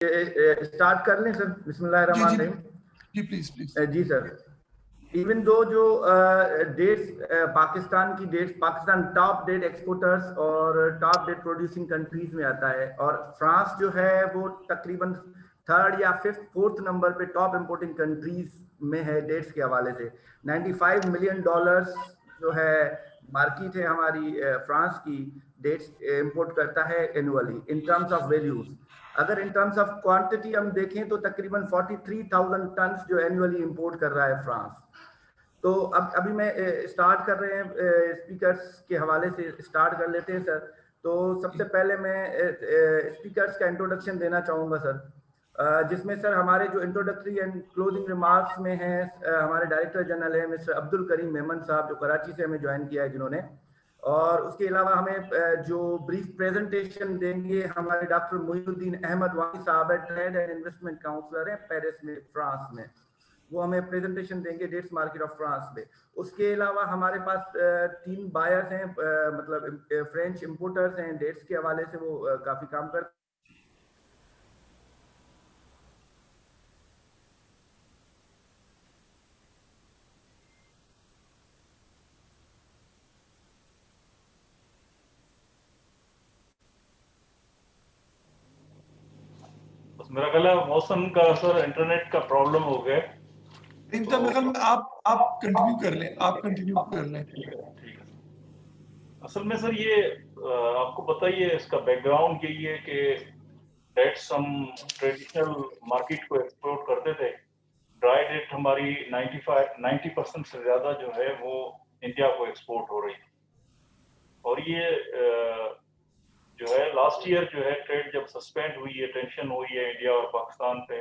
Start कर लें sir? बिस्मिल्लाहिर्रहमानिर्रहीम। जी प्लीज प्लीज। जी सर, इवन दो जो डेट्स पाकिस्तान की dates, Pakistan top date exporters और टॉप डेट प्रोड्यूसिंग कंट्रीज में आता है, और फ्रांस जो है वो तकरीबन थर्ड या फोर्थ नंबर पे टॉप इंपोर्टिंग कंट्रीज में है डेट्स के हवाले से। $95 मिलियन जो है मार्केट है हमारी फ्रांस की, डेट्स इंपोर्ट करता है annually in terms of values. अगर इन टर्म्स ऑफ क्वांटिटी हम देखें तो तकरीबन 43,000 टन जो एनुअली इंपोर्ट कर रहा है फ्रांस। तो अब अभी मैं स्टार्ट कर रहे हैं स्पीकर्स के हवाले से स्टार्ट कर लेते हैं सर। तो सबसे पहले मैं स्पीकर्स का इंट्रोडक्शन देना चाहूँगा सर, जिसमें सर हमारे जो इंट्रोडक्टरी एंड क्लोजिंग रिमार्क्स में हैं हमारे डायरेक्टर जनरल हैं मिस्टर अब्दुल करीम मेमन साहब, जो कराची से हमें ज्वाइन किया है जिन्होंने। और उसके अलावा हमें जो ब्रीफ प्रेजेंटेशन देंगे हमारे डॉक्टर मोइनुद्दीन अहमद वानी साहब है, ट्रेड एंड इन्वेस्टमेंट काउंसलर हैं पेरिस में, फ्रांस में। वो हमें प्रेजेंटेशन देंगे डेट्स मार्केट ऑफ फ्रांस में। उसके अलावा हमारे पास 3 बायर्स हैं, मतलब फ्रेंच इंपोर्टर्स हैं डेट्स के हवाले से, वो काफी काम करते मेरा ख्याल है मौसम का सर इंटरनेट का प्रॉब्लम हो गया। मेरे ख्याल में आप कंटिन्यू कर लें, आप कंटिन्यू कर लें। ठीक है। असल में सर ये आपको पता ही है, इसका बैकग्राउंड यही है कि डेट्स हम ट्रेडिशनल मार्केट को एक्सपोर्ट करते थे। ड्राई डेट हमारी 90% से ज्यादा जो है वो इंडिया को एक्सपोर्ट हो रही थी। और ये जो है लास्ट ईयर जो है ट्रेड जब सस्पेंड हुई है, टेंशन हुई है इंडिया और पाकिस्तान पे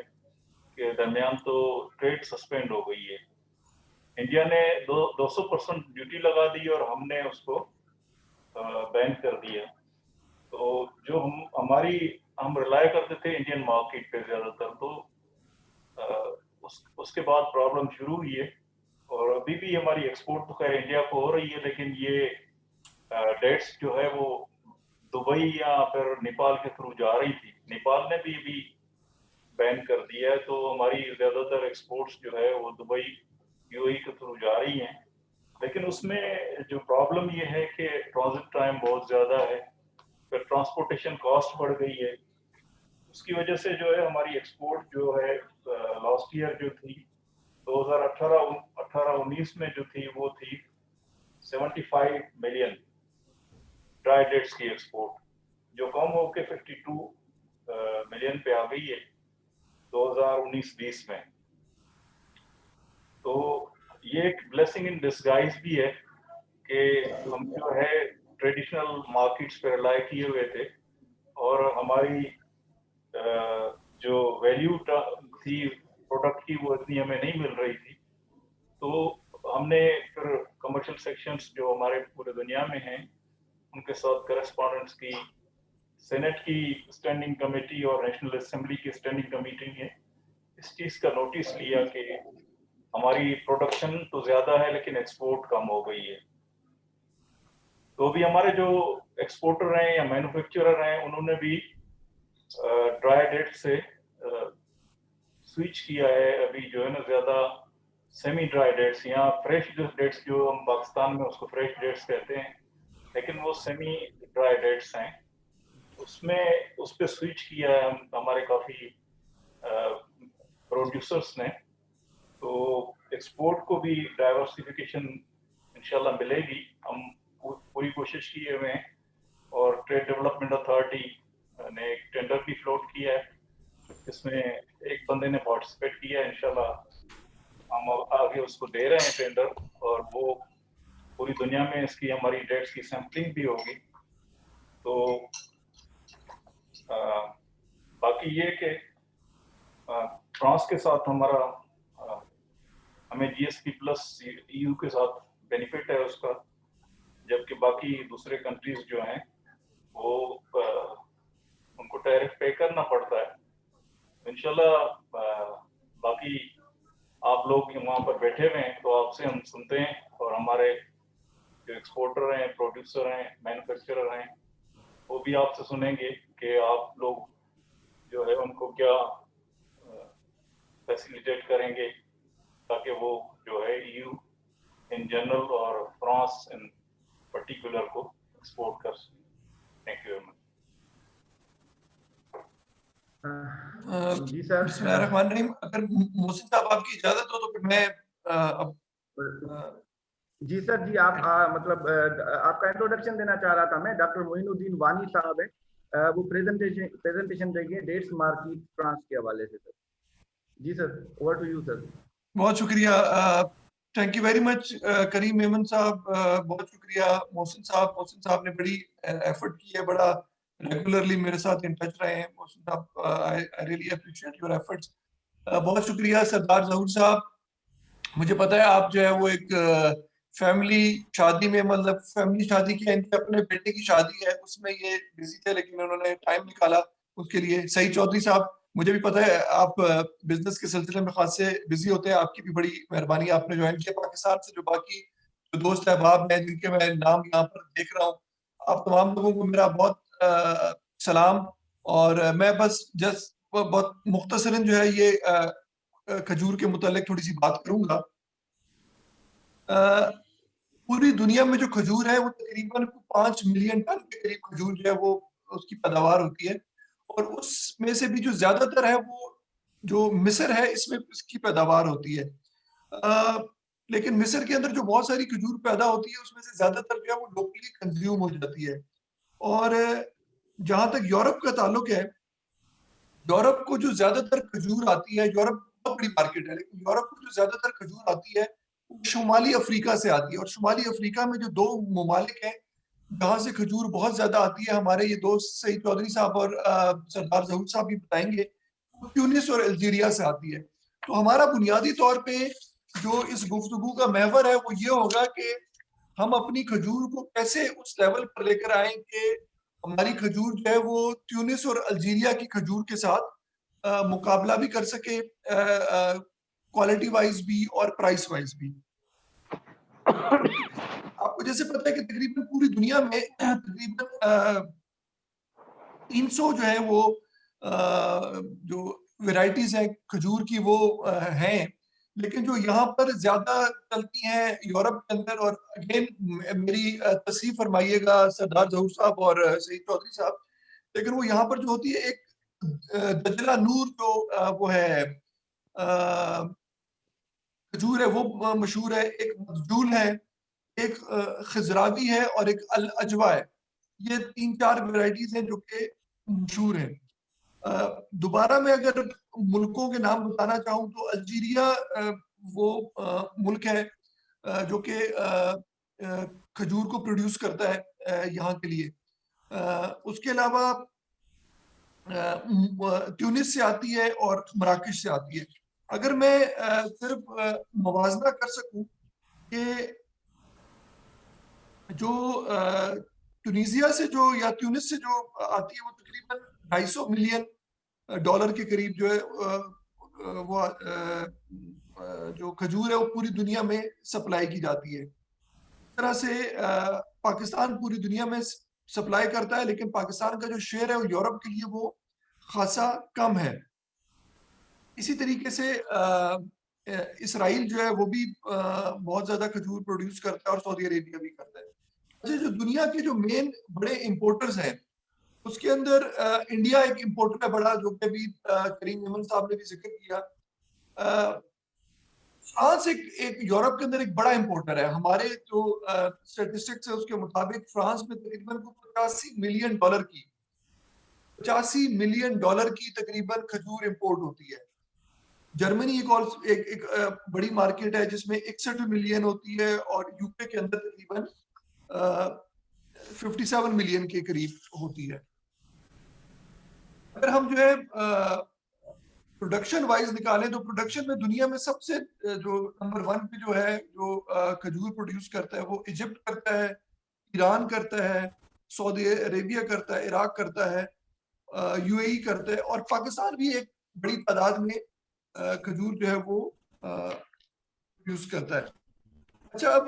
के दरमियान, तो ट्रेड सस्पेंड हो गई है। इंडिया ने 200% ड्यूटी लगा दी और हमने उसको बैन कर दिया। तो जो हम रिलाय करते थे इंडियन मार्केट पे ज्यादातर, तो उसके बाद प्रॉब्लम शुरू हुई है। और अभी भी हमारी एक्सपोर्ट तो खैर इंडिया को हो रही है, लेकिन ये डेट्स जो है वो दुबई या फिर नेपाल के थ्रू जा रही थी। नेपाल ने भी बैन कर दिया है, तो हमारी ज्यादातर एक्सपोर्ट्स जो है वो दुबई यूएई के थ्रू जा रही हैं। लेकिन उसमें जो प्रॉब्लम ये है कि ट्रांजिट टाइम बहुत ज्यादा है, फिर ट्रांसपोर्टेशन कॉस्ट बढ़ गई है। उसकी वजह से जो है हमारी एक्सपोर्ट जो है लास्ट ईयर जो थी 2018-19 में जो थी वो थी 75 मिलियन ड्राई डेट्स की एक्सपोर्ट, जो कम होकर 52 मिलियन पे आ गई है 2019-20 में। तो ये एक ब्लेसिंग इन डिस्गाइज भी है कि हम जो है ट्रेडिशनल मार्केट्स पे रिलाय किए हुए थे, और हमारी जो वैल्यू थी प्रोडक्ट की वो इतनी हमें नहीं मिल रही थी। तो हमने फिर कमर्शियल सेक्शंस जो हमारे पूरे दुनिया में हैं उनके साथ करस्पॉन्डेंट्स की, सेनेट की स्टैंडिंग कमेटी और नेशनल असेंबली की स्टैंडिंग कमेटी ने इस चीज का नोटिस लिया कि हमारी प्रोडक्शन तो ज्यादा है लेकिन एक्सपोर्ट कम हो गई है। तो भी हमारे जो एक्सपोर्टर हैं या मैन्युफैक्चरर हैं उन्होंने भी ड्राई डेट से स्विच किया है। अभी जो है ना ज्यादा सेमी ड्राई डेट्स या फ्रेश डेट्स, जो हम पाकिस्तान में उसको फ्रेश डेट्स कहते हैं, लेकिन वो सेमी ड्राई डेट्स हैं, उसमें उस पर स्विच किया है हमारे काफी प्रोड्यूसर्स ने। तो एक्सपोर्ट को भी डाइवर्सिफिकेशन इंशाल्लाह मिलेगी। हम पूरी कोशिश किए हुए हैं, और ट्रेड डेवलपमेंट अथॉरिटी ने एक टेंडर भी फ्लोट किया है, इसमें एक बंदे ने पार्टिसिपेट किया है। इंशाल्लाह हम आगे उसको दे रहे हैं टेंडर, और वो पूरी दुनिया में इसकी हमारी डेट्स की सैम्पलिंग भी होगी। तो बाकी ये कि फ्रांस के साथ हमें जीएसपी प्लस ईयू के साथ बेनिफिट है उसका, जबकि बाकी दूसरे कंट्रीज जो हैं वो उनको टैरिफ पे करना पड़ता है। इंशाल्लाह बाकी आप लोग वहाँ पर बैठे हुए हैं तो आपसे हम सुनते हैं, और हमारे जो एक्सपोर्टर हैं, प्रोड्यूसर हैं, मैन्युफैक्चरर हैं, वो भी आपसे सुनेंगे कि आप लोग जो है उनको क्या फैसिलिटेट करेंगे ताकि वो जो है EU इन जनरल और फ्रांस इन पर्टिकुलर को एक्सपोर्ट कर सकें। Thank you very much. जी सर। बिस्मिल्लाहिर्रहमानिर्रहीम। अगर मोहसिन साहब आपकी इजाजत हो तो फिर मैं अब जी सर जी, आप मतलब आपका इंट्रोडक्शन देना चाह रहा था मैं। डॉक्टर मोइनुद्दीन वानी साहब है, वो प्रेजेंटेशन देंगे डेट्स मार्केट फ्रांस के हवाले से सर। जी sir, over to you sir. बहुत शुक्रिया। Thank you very much Karim Memon साहब। बहुत शुक्रिया मोहसिन साहब ने बड़ी एफर्ट की है, बड़ा रेगुलरली मेरे साथ इन टच रहे हैं। मोहसिन साहब, I really appreciate your efforts. बहुत शुक्रिया सरदार जहूर साहब। मुझे पता है आप जो है वो एक फैमिली शादी में, मतलब फैमिली शादी की इनके अपने बेटे की शादी है उसमें ये बिजी थे, लेकिन उन्होंने टाइम निकाला उसके लिए। सईद चौधरी साहब, मुझे भी पता है आप बिजनेस के सिलसिले में खास से बिजी होते हैं, आपकी भी बड़ी मेहरबानी, आपने ज्वाइन किया पाकिस्तान से। जो बाकी जो दोस्त अहबाब हैं जिनके मैं नाम यहाँ पर देख रहा हूँ, आप तमाम लोगों को मेरा बहुत सलाम। और मैं बस जस्ट बहुत मुख्तसरन जो है ये खजूर के मुतालिक थोड़ी सी बात करूंगा। पूरी दुनिया में जो खजूर है वो तकरीबन 5 मिलियन टन के करीब खजूर जो है वो उसकी पैदावार होती है, और उसमें से भी जो ज्यादातर है वो जो मिस्र है इसमें इसकी पैदावार होती है। लेकिन मिस्र के अंदर जो बहुत सारी खजूर पैदा होती है उसमें से ज्यादातर जो है वो लोकली कंज्यूम हो जाती है। और जहां तक यूरोप का ताल्लुक है, यूरोप को जो ज्यादातर खजूर आती है, यूरोप बहुत बड़ी मार्केट है, लेकिन यूरोप को जो ज्यादातर खजूर आती है वो शुमाली अफ्रीका से आती है। और शुमाली अफ्रीका में जो दो ममालिक हैं जहाँ से खजूर बहुत ज्यादा आती है, हमारे ये दोस्त सईद चौधरी साहब और सरदार जहूर साहब भी बताएंगे, वो ट्यूनिस और अल्जीरिया से आती है। तो हमारा बुनियादी तौर पे जो इस गुफ्तगू का महवर है वो ये होगा कि हम अपनी खजूर को कैसे उस लेवल पर लेकर आए कि हमारी खजूर जो है वो ट्यूनिस और अल्जीरिया की खजूर के साथ मुकाबला भी कर सके, क्वालिटी वाइज भी और प्राइस वाइज भी। आपको जैसे पता है कि तकरीबन पूरी दुनिया में तकरीबन 300 जो है वो जो वैरायटीज हैं खजूर की वो हैं, लेकिन जो यहाँ पर ज्यादा चलती हैं यूरोप के अंदर। और अगेन मेरी तस्रीफ फरमाइएगा सरदार जहूर साहब और सईद चौधरी साहब, लेकिन वो यहाँ पर जो होती है एक दजला नूर जो वो है खजूर है वो मशहूर है, एक मखजूल है, एक खजरावी है और एक अल अजवा है। ये 3-4 वैरायटीज हैं जो कि मशहूर हैं। दोबारा मैं अगर मुल्कों के नाम बताना चाहूँ तो अल्जीरिया वो मुल्क है जो कि खजूर को प्रोड्यूस करता है यहाँ के लिए। उसके अलावा ट्यूनिस से आती है और मराकश से आती है। अगर मैं सिर्फ मुवाजना कर सकूं कि जो ट्यूनीसिया से जो या ट्यूनिस से जो आती है वो तकरीबन 250 मिलियन डॉलर के करीब जो है वो जो खजूर है वो पूरी दुनिया में सप्लाई की जाती है। इस तरह से पाकिस्तान पूरी दुनिया में सप्लाई करता है, लेकिन पाकिस्तान का जो शेयर है वो यूरोप के लिए वो खासा कम है। इसी तरीके से इसराइल जो है वो भी बहुत ज्यादा खजूर प्रोड्यूस करता है और सऊदी अरेबिया भी करता है। अच्छा, जो दुनिया के जो मेन बड़े इंपोर्टर्स हैं उसके अंदर इंडिया एक इंपोर्टर है बड़ा, जो कि अभी करीम मेमन साहब ने भी जिक्र किया। फ्रांस एक यूरोप के अंदर एक बड़ा इंपोर्टर है। हमारे जो स्टेटिस्टिक्स है उसके मुताबिक फ्रांस में तकरीबन 85 मिलियन डॉलर की 85 मिलियन डॉलर की तकरीबन खजूर इंपोर्ट होती है। जर्मनी एक बड़ी मार्केट है जिसमें 61 मिलियन होती है, और यूके के अंदर तकरीबन 57 मिलियन के करीब होती है। अगर हम जो है प्रोडक्शन वाइज निकालें तो प्रोडक्शन में दुनिया में सबसे जो नंबर 1 पे जो है जो खजूर प्रोड्यूस करता है वो इजिप्ट करता है, ईरान करता है, सऊदी अरेबिया करता है, इराक करता है, यूएई करता है, और पाकिस्तान भी एक बड़ी तादाद में खजूर जो है वो प्रोड्यूस करता है। अच्छा, अब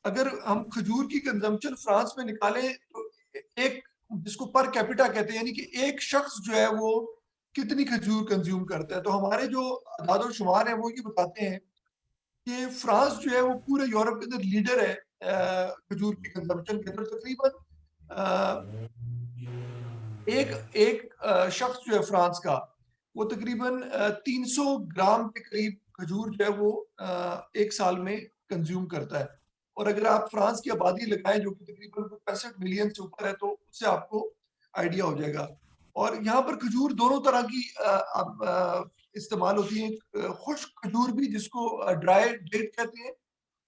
अगर हम खजूर की कंजम्पशन फ्रांस में निकालें तो एक जिसको पर कैपिटा कहते हैं, यानी कि एक शख्स जो है वो कितनी खजूर कंज्यूम करता है। तो हमारे जो आदाद शुमार है वो ये बताते हैं कि फ्रांस जो है वो पूरे यूरोप के अंदर लीडर है खजूर की कंजम्पशन के अंदर। तकरीबन एक एक शख्स जो है फ्रांस का, वो तकरीबन 300 ग्राम के करीब खजूर जो है वो एक साल में कंज्यूम करता है। और अगर आप फ्रांस की आबादी लगाएं जो कि तकरीबन 65 मिलियन से ऊपर है, तो उससे आपको आइडिया हो जाएगा। और यहाँ पर खजूर दोनों तरह की इस्तेमाल होती है। खुश्क खजूर भी, जिसको ड्राई डेट कहते हैं,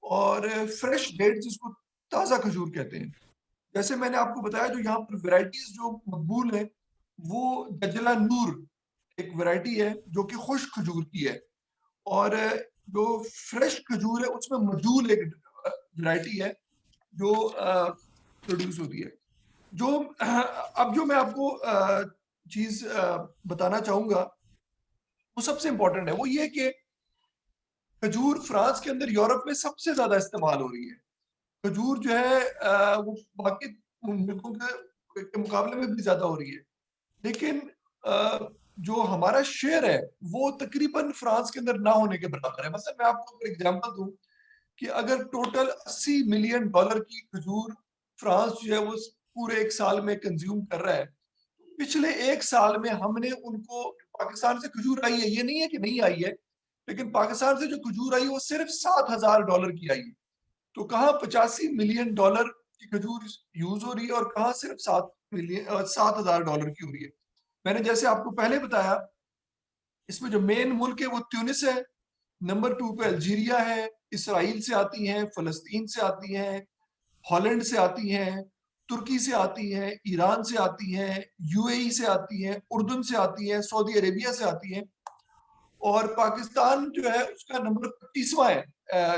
और फ्रेश डेट जिसको ताज़ा खजूर कहते हैं। जैसे मैंने आपको बताया, जो यहाँ पर वैरायटीज जो मकबूल है, वो दजला नूर एक वैरायटी है जो कि खुश्क खजूर की है, और जो फ्रेश खजूर है उसमें मजूल एक वैरायटी है जो प्रोड्यूस होती है। जो अब जो मैं आपको चीज बताना चाहूंगा वो सबसे इंपॉर्टेंट है, वो ये कि खजूर फ्रांस के अंदर यूरोप में सबसे ज्यादा इस्तेमाल हो रही है। खजूर जो है वो बाकी मुल्कों के मुकाबले में भी ज्यादा हो रही है, लेकिन जो हमारा शेयर है वो तकरीबन फ्रांस के अंदर ना होने के बराबर है। मतलब मैं आपको एक एग्जांपल दूं कि अगर टोटल 80 मिलियन डॉलर की खजूर फ्रांस जो है वो पूरे एक साल में कंज्यूम कर रहा है, पिछले एक साल में हमने उनको, पाकिस्तान से खजूर आई है, ये नहीं है कि नहीं आई है, लेकिन पाकिस्तान से जो खजूर आई वो सिर्फ $7,000 की आई है। तो कहाँ 85 मिलियन डॉलर की खजूर यूज हो रही है, और कहाँ सिर्फ $7,000 की हो रही है। मैंने जैसे आपको पहले बताया, इसमें जो मेन मुल्क है वो ट्यूनिस है, नंबर 2 पे अल्जीरिया है, इसराइल से आती हैं, फलस्तीन से आती हैं, हॉलैंड से आती हैं, तुर्की से आती हैं, ईरान से आती हैं, यूएई से आती हैं, उर्दून से आती हैं, सऊदी अरेबिया से आती हैं, और पाकिस्तान जो है उसका नंबर 25वां है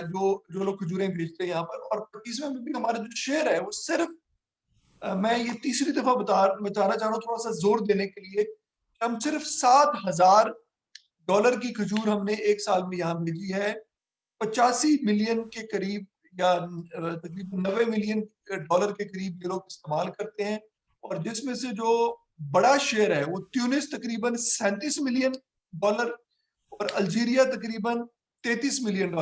जो जो लोग खजूरें बेचते हैं यहाँ पर। और 25वें में भी हमारा जो शेयर है वो सिर्फ, मैं ये तीसरी दफा बताना चाह रहा हूँ, थोड़ा सा जोर देने के लिए, हम सिर्फ $7,000 की खजूर हमने एक साल में यहाँ भेजी है। 85 मिलियन के करीब, या तकरीबन 90 मिलियन डॉलर के करीब ये लोग इस्तेमाल करते हैं। और जिसमें से जो बड़ा शेयर है वो ट्यूनिस तकरीबन $37 मिलियन, और अल्जीरिया तकरीबन $33 मिलियन।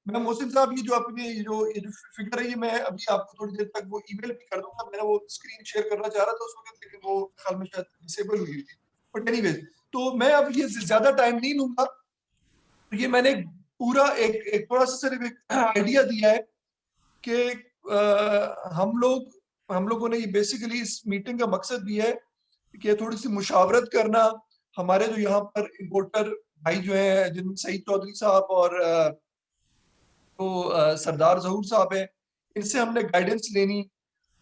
मैं मोहसिन साहब, ये जो आपने ये जो फिगर है, ये मैं अभी आपको थोड़ी देर तक वो ईमेल भी कर दूंगा। मैंने वो स्क्रीन शेयर करना चाह रहा था उस वक्त, लेकिन वो ख्याल में शायद डिसेबल हुई थी। बट एनीवेज, तो मैं अब ये ज्यादा टाइम नहीं लूंगा। ये मैंने पूरा एक थोड़ा सा सिर्फ एक आइडिया दिया है कि हम लोगों ने ये बेसिकली इस मीटिंग का मकसद भी है कि थोड़ी सी मुशावरत करना। हमारे जो यहाँ पर इम्पोर्टर भाई जो है, जिनमें सईद चौधरी साहब और तो सरदार जहूर साहब है, इनसे हमने गाइडेंस लेनी,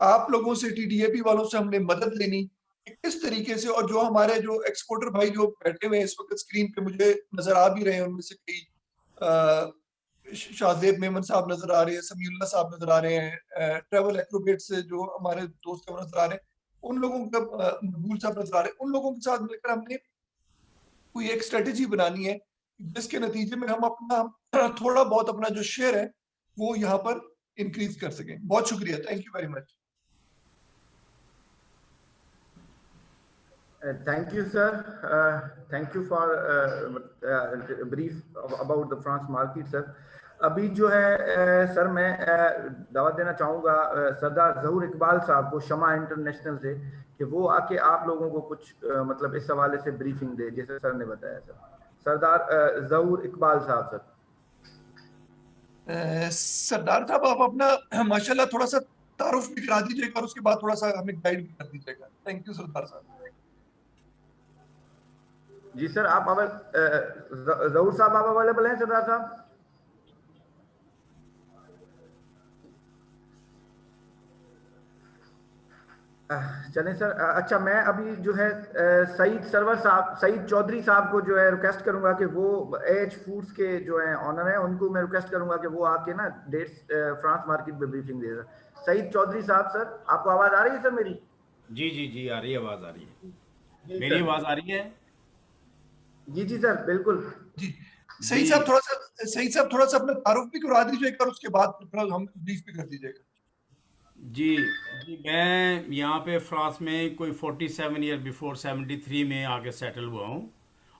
आप लोगों से, टीडीएपी वालों से हमने मदद लेनी कि किस तरीके से। और जो हमारे जो एक्सपोर्टर भाई जो बैठे हुए हैं इस वक्त स्क्रीन पे मुझे नजर आ भी रहे हैं, उनमें से कई शाहजेब मेमन साहब नजर आ रहे हैं, समीउल्लाह साहब नजर आ रहे हैं, ट्रेवल एक्रोबेट से जो हमारे दोस्त हैं नजर आ रहे हैं, उन लोगों का मकबूल साहब नजर आ रहे हैं। उन लोगों के साथ मिलकर हमने कोई एक स्ट्रेटेजी बनानी है जिसके नतीजे में हम अपना थोड़ा बहुत अपना जो शेयर है वो यहाँ पर इंक्रीज कर सकें। बहुत शुक्रिया, thank you very much. Thank you, sir. Thank you for brief about the France market, sir. अभी जो है सर मैं दावत देना चाहूँगा सरदार जहूर इकबाल साहब को, शमा इंटरनेशनल से, कि वो आके आप लोगों को कुछ मतलब इस हवाले से ब्रीफिंग दे, जैसे सर ने बताया। सर सरदार जहूर इकबाल साहब। सर सरदार साहब, आप अपना माशाल्लाह थोड़ा सा तारुफ भी करा दीजिएगा और उसके बाद थोड़ा सा हमें गाइड भी कर दीजिएगा। थैंक यू सरदार साहब। जी सर, आप जहूर साहब आप अवेलेबल हैं? सरदार साहब चलें सर। अच्छा, मैं अभी जो है सईद चौधरी साहब को जो है रिक्वेस्ट करूंगा कि वो एच फूड्स के जो है ऑनर हैं, उनको मैं रिक्वेस्ट करूंगा कि वो आके ना डेट्स फ्रांस मार्केट में ब्रीफिंग दे। सईद चौधरी साहब, सर आपको आवाज आ रही है सर मेरी? जी जी जी, आ रही है, आवाज आ रही है। मेरी आवाज आ रही है? जी जी सर, बिल्कुल जी। सईद साहब थोड़ा सा अपना तारुफ भी करा दीजिएगा और उसके बाद हम ब्रीफ भी कर दीजिएगा। जी जी, मैं यहाँ पे फ्रांस में कोई 47 ईयर बिफोर 73 में आके सेटल हुआ हूँ।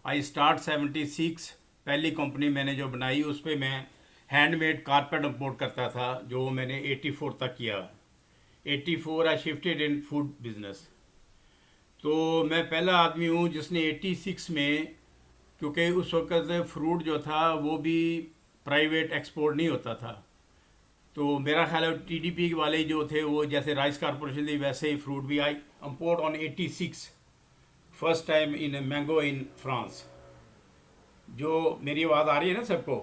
I start 76। पहली कंपनी मैंने जो बनाई उस पे मैं हैंडमेड कारपेट इंपोर्ट करता था, जो मैंने 84 तक किया। 84 I shifted in food business. तो मैं पहला आदमी हूँ जिसने 86 में, क्योंकि उस वक्त फ्रूट जो था वो भी प्राइवेट एक्सपोर्ट नहीं होता था, तो मेरा ख्याल है टीडीपी वाले जो थे वो जैसे राइस कारपोरेशन थी वैसे ही फ्रूट भी आई import on 86 first time in mango in France. जो मेरी आवाज़ आ रही है ना सबको?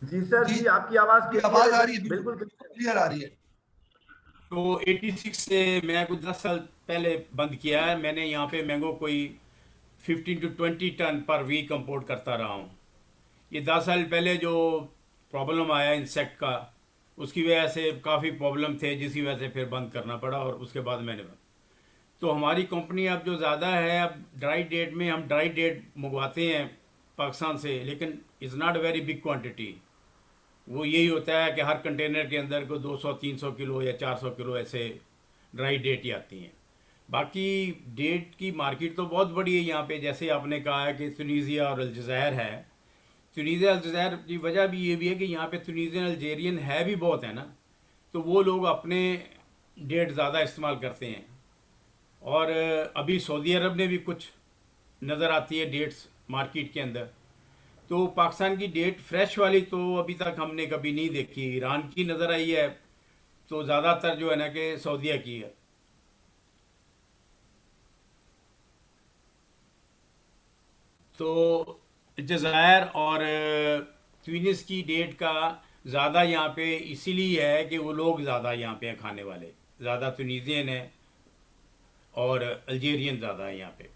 जी सर, जी जी आपकी आवाज ये क्लियर आवाज आ है, रही है, बिल्कुल बिल्कुल बिल्कुल clear है। क्लियर आ रही है। तो 86 से मैं कुछ 10 साल पहले बंद किया है। मैंने यहाँ पे मैंगो कोई 15 to 20 ton per week import करता रहा हूँ। ये 10 साल पहले जो प्रॉब्लम आया इंसेक्ट का, उसकी वजह से काफ़ी प्रॉब्लम थे, जिसकी वजह से फिर बंद करना पड़ा और उसके बाद मैंने बंद। तो हमारी कंपनी अब जो ज़्यादा है, अब ड्राई डेट में हम ड्राई डेट मंगवाते हैं पाकिस्तान से, लेकिन is not very big quantity. वो यही होता है कि हर कंटेनर के अंदर को 200-300 किलो या 400 किलो ऐसे ड्राई डेट ही आती हैं। बाकी डेट की मार्केट तो बहुत बड़ी है यहाँ पे, जैसे आपने कहा है कि तुनीसिया और अल्जायर है। तुनीसिया अल्जायर की वजह भी ये भी है कि यहाँ पे तुनीसियन अल्जेरियन है भी बहुत है ना, तो वो लोग अपने डेट ज़्यादा इस्तेमाल करते हैं। और अभी सऊदी अरब ने भी कुछ नज़र आती है डेट्स मार्केट के अंदर। तो पाकिस्तान की डेट फ्रेश वाली तो अभी तक हमने कभी नहीं देखी। ईरान की नज़र आई है, तो ज़्यादातर जो है ना कि सऊदीया की है। तो जज़ायर और ट्यूनिस की डेट का ज़्यादा यहाँ पे इसीलिए है कि वो लोग ज़्यादा यहाँ पे हैं खाने वाले, ज़्यादा ट्यूनीसियन है और अल्जेरियन ज़्यादा है यहाँ पे।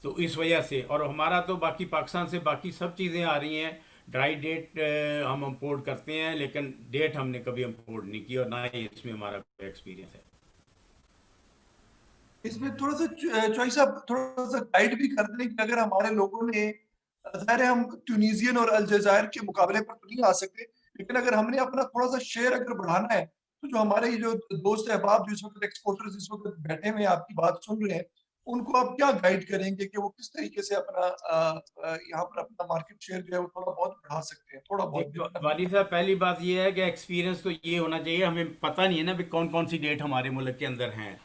तो इस वजह से, और हमारा तो बाकी पाकिस्तान से बाकी सब चीज़ें आ रही हैं। ड्राई डेट हम इंपोर्ट करते हैं, लेकिन डेट हमने कभी इंपोर्ट नहीं की और ना ही इसमें हमारा कोई एक्सपीरियंस है। इसमें थोड़ा सा चॉइस आप थोड़ा सा गाइड भी कर दें कि अगर हमारे लोगों ने, ज़ाहिर है हम ट्यूनीसियन और अल्जायर के मुकाबले पर तो नहीं आ सकते, लेकिन अगर हमने अपना थोड़ा सा शेयर अगर बढ़ाना है, तो जो हमारे ये जो दोस्त अहबाब जो इस वक्त एक्सपोर्टर्स इस वक्त बैठे हुए हैं आपकी बात सुन रहे हैं, उनको आप क्या गाइड करेंगे कि वो किस तरीके से अपना यहाँ पर अपना मार्केट शेयर जो है वो थोड़ा बहुत बढ़ा सकते हैं, थोड़ा बहुत देखो जितना भी। वाली साहब, पहली बात ये है कि एक्सपीरियंस तो ये होना चाहिए। हमें पता नहीं है ना भी कौन कौन सी डेट हमारे मुल्क के अंदर हैं।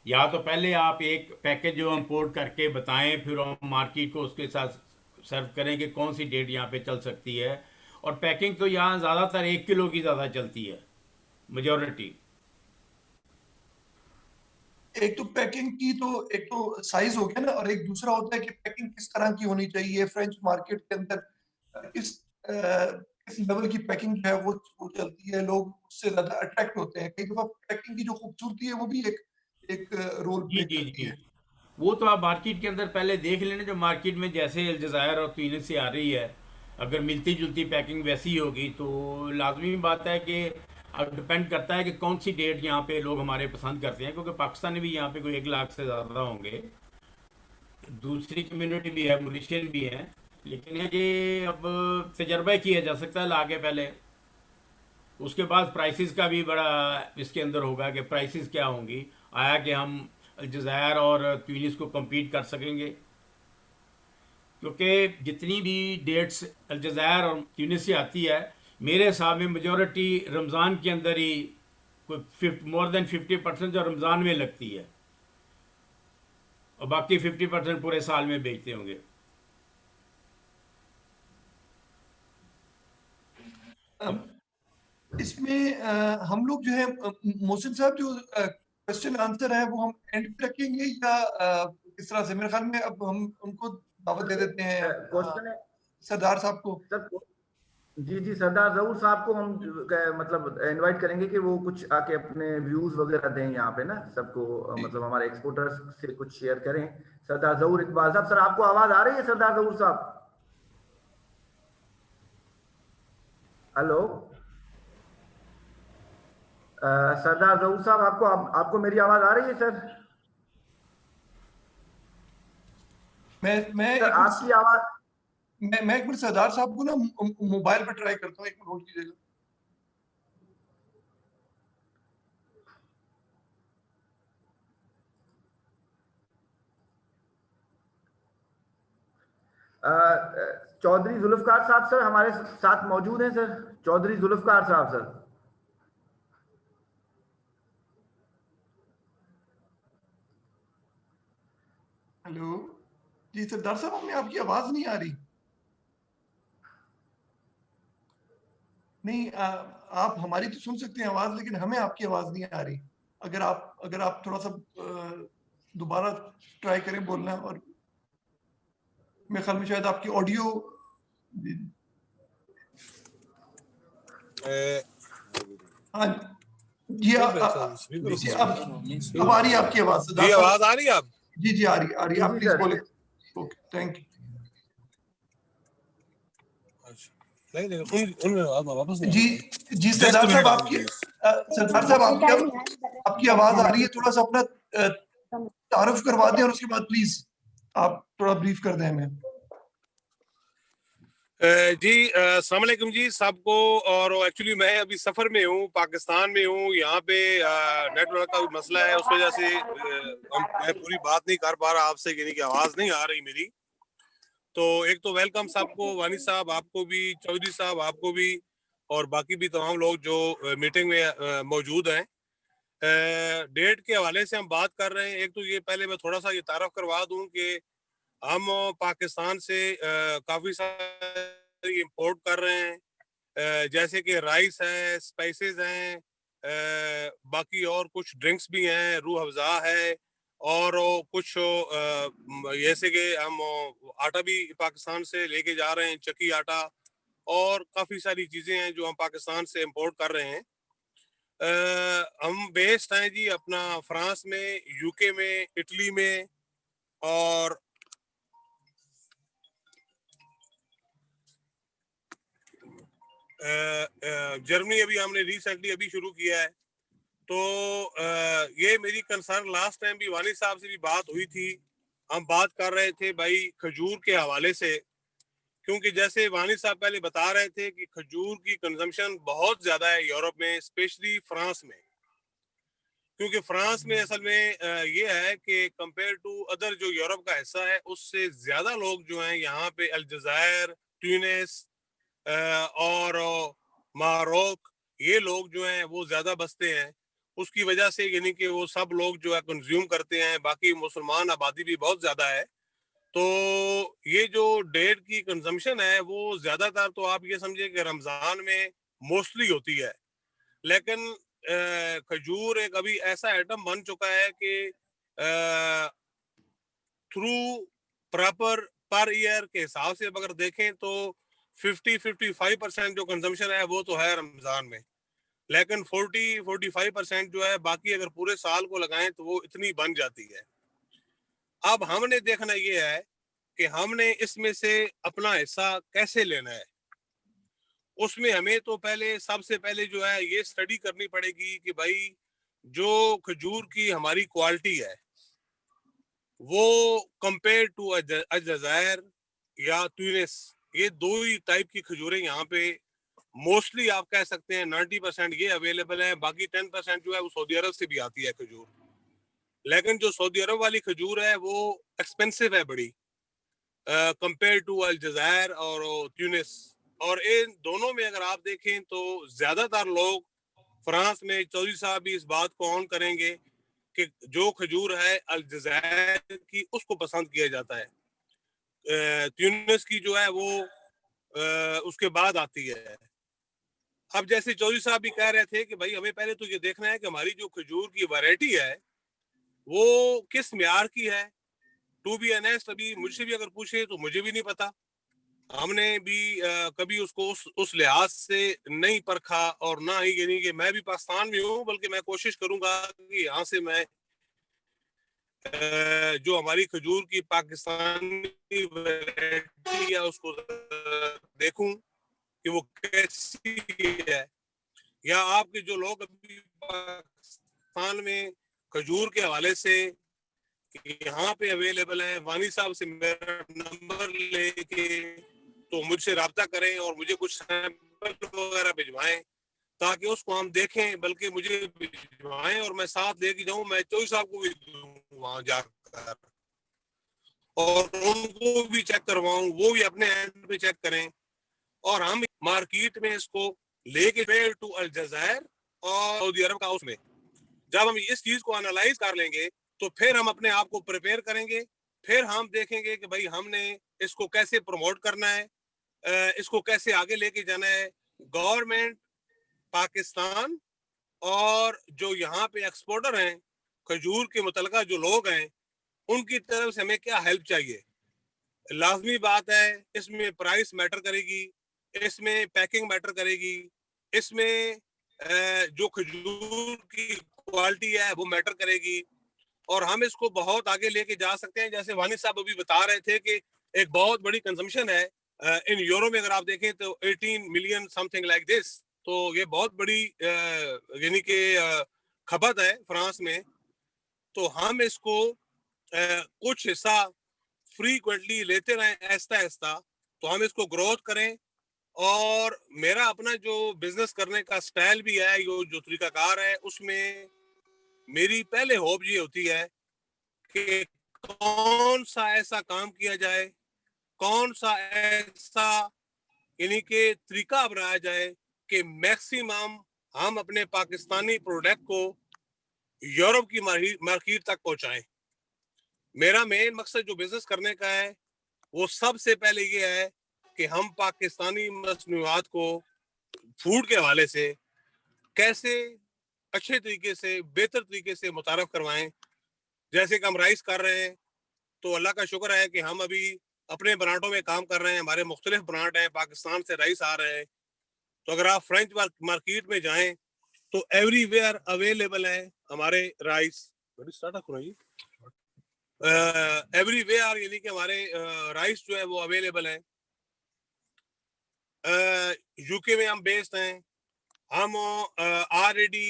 या तो पहले आप एक पैकेज जो इंपोर्ट करके बताएं, फिर हम मार्केट को उसके साथ सर्व करें कि कौन सी डेट यहाँ पे चल सकती है। और पैकिंग तो यहाँ ज़्यादातर 1 किलो की ज़्यादा चलती है, मेजोरिटी। एक तो पैकिंग की तो एक तो साइज हो गया ना, और एक दूसरा होता है कि पैकिंग किस तरह की होनी चाहिए फ्रेंच मार्केट के अंदर, किस लेवल की पैकिंग जो है वो चलती है, लोग उससे ज्यादा अट्रैक्ट होते हैं। कई दफा पैकिंग की जो खूबसूरती है वो भी एक एक रोल जी प्ले जी करती जी। है। वो तो आप मार्केट के अंदर पहले देख लेना, जो मार्केट में जैसे अलजायर और तुनीस से आ रही है, अगर मिलती जुलती पैकिंग वैसी होगी तो लाजमी बात है कि अब डिपेंड करता है कि कौन सी डेट यहाँ पे लोग हमारे पसंद करते हैं, क्योंकि पाकिस्तानी भी यहाँ पे कोई 1 लाख से ज़्यादा होंगे। दूसरी कम्युनिटी भी है, मॉरिशियन भी है। लेकिन ये कि अब तजर्बा किया जा सकता है ला के पहले, उसके बाद प्राइसेस का भी बड़ा इसके अंदर होगा कि प्राइसेस क्या होंगी। आया कि हम अलजायर और ट्यूनिस को compete कर सकेंगे, क्योंकि जितनी भी डेट्स अलजायर और ट्यूनिस से आती है, मेरे हिसाब में मेजॉरिटी रमज़ान के अंदर ही, कोई मोर देन 50% जो रमज़ान में लगती है, और बाकी 50% पूरे साल में बेचते होंगे। अम, अब इसमें हम लोग जो है मोहसिन साहब जो क्वेश्चन आंसर है वो हम एंड पे रखेंगे या किस तरह से? मेरे ख्याल में अब हम उनको दावत दे देते हैं, क्वेश्चन है सरदार साहब को। सर। जी जी, सरदार जहूर साहब को हम मतलब इनवाइट करेंगे कि वो कुछ आके अपने व्यूज वगैरह दें यहाँ पे ना सबको, मतलब हमारे एक्सपोर्टर्स से कुछ शेयर करें। सरदार जहूर इकबाल साहब, सर आपको आवाज आ रही है सरदार जहूर साहब? हेलो। सरदार जहूर साहब, आपको मेरी आवाज आ रही है सर? मैं सर एक मिनट, आपकी आवाज। मैं एक मिनट सरदार साहब को ना मोबाइल पर ट्राई करता हूँ, एक मिनट होल्ड कीजिएगा। चौधरी जुल्फकार साहब सर हमारे साथ मौजूद हैं सर, चौधरी जुल्फकार साहब सर। हेलो जी सरदार साहब, हमें आपकी आवाज नहीं आ रही। नहीं, आप हमारी तो सुन सकते हैं आवाज, लेकिन हमें आपकी आवाज नहीं आ रही। अगर आप थोड़ा सा दोबारा ट्राई करें बोलना, और मेरे ख्याल में शायद आपकी ऑडियो हाँ जी, अब आ रही है आपकी आवाज। जी आवाज आ रही है आप? जी आ रही है। आप प्लीज बोले। Okay, thank you. जी सरदार साहब, आपकी आवाज आ रही है। थोड़ा सा अपना तारुफ करवा दें, और उसके बाद प्लीज आप थोड़ा ब्रीफ कर दें हमें। जी अस्सलाम वालेकुम जी सबको। और एक्चुअली मैं अभी सफर में हूँ, पाकिस्तान में हूँ। यहाँ पे नेटवर्क का मसला है, उस वजह से मैं पूरी बात नहीं कर पा रहा आपसे, यानी कि आवाज नहीं आ रही मेरी। तो एक तो वेलकम सबको, वानी साहब आपको भी, चौधरी साहब आपको भी, और बाकी भी तमाम लोग जो मीटिंग में मौजूद हैं। डेट के हवाले से हम बात कर रहे हैं। एक तो ये पहले मैं थोड़ा सा ये तारफ करवा दूं कि हम पाकिस्तान से काफ़ी सारी इंपोर्ट कर रहे हैं, जैसे कि राइस है, स्पाइसेस हैं, बाकी और कुछ ड्रिंक्स भी हैं, रूह अफ़ज़ा है, और कुछ जैसे कि हम आटा भी पाकिस्तान से लेके जा रहे हैं, चक्की आटा, और काफ़ी सारी चीज़ें हैं जो हम पाकिस्तान से इंपोर्ट कर रहे हैं। हम बेस्ड हैं जी अपना फ्रांस में, यूके में, इटली में, और जर्मनी अभी हमने रिसेंटली अभी शुरू किया है। तो ये मेरी कंसर्न लास्ट टाइम भी वानी साहब से भी बात हुई थी। हम बात कर रहे थे भाई खजूर के हवाले से, क्योंकि जैसे वानी साहब पहले बता रहे थे कि खजूर की कंजम्पशन बहुत ज़्यादा है यूरोप में, स्पेशली फ्रांस में। क्योंकि फ्रांस में असल में ये है कि कंपेयर टू अदर जो यूरोप का हिस्सा है, उससे ज़्यादा लोग जो हैं यहाँ पे अल्जायर, ट्यूनिस और मारोक, ये लोग जो हैं वो ज़्यादा बसते हैं। उसकी वजह से यानी कि वो सब लोग जो है कंज्यूम करते हैं। बाकी मुसलमान आबादी भी बहुत ज़्यादा है। तो ये जो डेट की कंजम्पशन है वो ज़्यादातर तो आप ये समझिए कि रमज़ान में मोस्टली होती है। लेकिन खजूर एक अभी ऐसा आइटम बन चुका है कि थ्रू प्रॉपर पर ईयर के हिसाब से अगर देखें तो 50-55% जो कंजम्पशन है वो तो है रमजान में, लेकिन 40-45% जो है बाकी अगर पूरे साल को लगाएं तो वो इतनी बन जाती है। अब हमने देखना ये है कि हमने इसमें से अपना हिस्सा कैसे लेना है। उसमें हमें तो पहले सबसे पहले जो है ये स्टडी करनी पड़ेगी कि भाई जो खजूर की हमारी क्वालिटी है वो कंपेयर टू अल्जायर या ट्यूनिस, ये दो ही टाइप की खजूरें यहाँ पे मोस्टली आप कह सकते हैं 90% ये अवेलेबल है। बाकी 10% जो है वो सऊदी अरब से भी आती है खजूर। लेकिन जो सऊदी अरब वाली खजूर है वो एक्सपेंसिव है बड़ी कंपेयर टू अल्जायर और ट्यूनिस। और इन दोनों में अगर आप देखें तो ज्यादातर लोग फ्रांस में, चौधरी साहब भी इस बात को ऑन करेंगे कि जो खजूर है अल्जायर की उसको पसंद किया जाता है। ट्यूनिस की जो है वो उसके बाद आती है। अब जैसे चौधरी साहब भी कह रहे थे कि भाई हमें पहले तो ये देखना है कि हमारी जो खजूर की वैरायटी है वो किस म्यार की है। टू बी ऑनेस्ट अभी मुझसे भी अगर पूछे तो मुझे भी नहीं पता। हमने भी कभी उसको उस लिहाज से नहीं परखा, और ना ही यानी कि मैं भी पाकिस्तान में हूँ, बल्कि मैं कोशिश करूंगा कि यहाँ से मैं जो हमारी खजूर की पाकिस्तानी वैरायटी है उसको देखूं कि वो कैसी है। या आपके जो लोग अभी पाकिस्तान में खजूर के हवाले से यहाँ पे अवेलेबल है, वानी साहब से मेरा नंबर लेके तो मुझसे रब्ता करें और मुझे कुछ सैंपल वगैरह भिजवाएं ताकि उसको हम देखें, बल्कि मुझे भिजवाएं और मैं साथ लेके जाऊं, मैं चौधरी साहब को भी दूं वहां जाकर। और उनको भी चेक करवाऊं, वो भी अपने एंड पे चेक करें, और हम मार्केट में इसको लेके टू अलजायर और सऊदी अरब का उसमें जब हम इस चीज को एनालाइज कर लेंगे तो फिर हम अपने आप को प्रिपेयर करेंगे, फिर हम देखेंगे कि भाई हमने इसको कैसे प्रमोट करना है, इसको कैसे आगे लेके जाना है। गवर्नमेंट पाकिस्तान और जो यहाँ पे एक्सपोर्टर हैं खजूर के मुतलका जो लोग हैं उनकी तरफ से हमें क्या हेल्प चाहिए। लाजमी बात है इसमें प्राइस मैटर करेगी, इसमें पैकिंग मैटर करेगी, इसमें जो खजूर की क्वालिटी है वो मैटर करेगी, और हम इसको बहुत आगे लेके जा सकते हैं। जैसे वानी साहब अभी बता रहे थे कि एक बहुत बड़ी कंजम्पशन है इन यूरो में, अगर आप देखें तो 18 मिलियन समथिंग लाइक दिस, तो ये बहुत बड़ी यानी कि खपत है फ्रांस में। तो हम इसको कुछ हिस्सा फ्रीक्वेंटली लेते रहें ऐसा ऐसा, तो हम इसको ग्रोथ करें। और मेरा अपना जो बिजनेस करने का स्टाइल भी है, जो तरीकाकार है, उसमें मेरी पहले होप ये होती है कि कौन सा ऐसा काम किया जाए, कौन सा ऐसा यानी कि तरीका अपनाया जाए कि मैक्सिमम हम अपने पाकिस्तानी प्रोडक्ट को यूरोप की मार्केट तक पहुंचाएं। मेरा मेन मकसद जो बिजनेस करने का है वो सबसे पहले ये है कि हम पाकिस्तानी मसनूआत को फूड के हवाले से कैसे अच्छे तरीके से, बेहतर तरीके से मुतारफ करवाएं। जैसे कि हम राइस कर रहे हैं, तो अल्लाह का शुक्र है कि हम अभी अपने ब्रांडों में काम कर रहे हैं, हमारे मुख्तलिफ ब्रांड हैं, पाकिस्तान से राइस आ रहे हैं। तो अगर आप फ्रेंच मार्केट में जाएं तो एवरीवेयर अवेलेबल है हमारे राइस, एवरीवेयर यानी कि हमारे राइस जो है वो अवेलेबल है। यूके में हम बेस्ड हैं, हम ऑलरेडी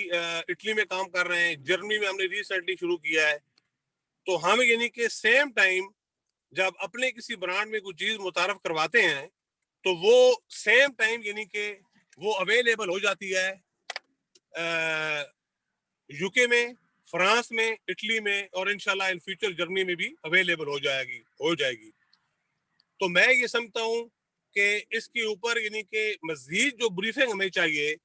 इटली में काम कर रहे हैं, जर्मनी में हमने रिसेंटली शुरू किया है। तो हम यानी कि सेम टाइम जब अपने किसी ब्रांड में कुछ चीज मुतारफ करवाते हैं तो वो सेम टाइम यानी कि वो अवेलेबल हो जाती है यूके में, फ्रांस में, इटली में, और इंशाल्लाह इन फ्यूचर जर्मनी में भी अवेलेबल हो जाएगी। तो मैं ये समझता हूँ कि इसके ऊपर यानी कि मजीद जो ब्रीफिंग हमें चाहिए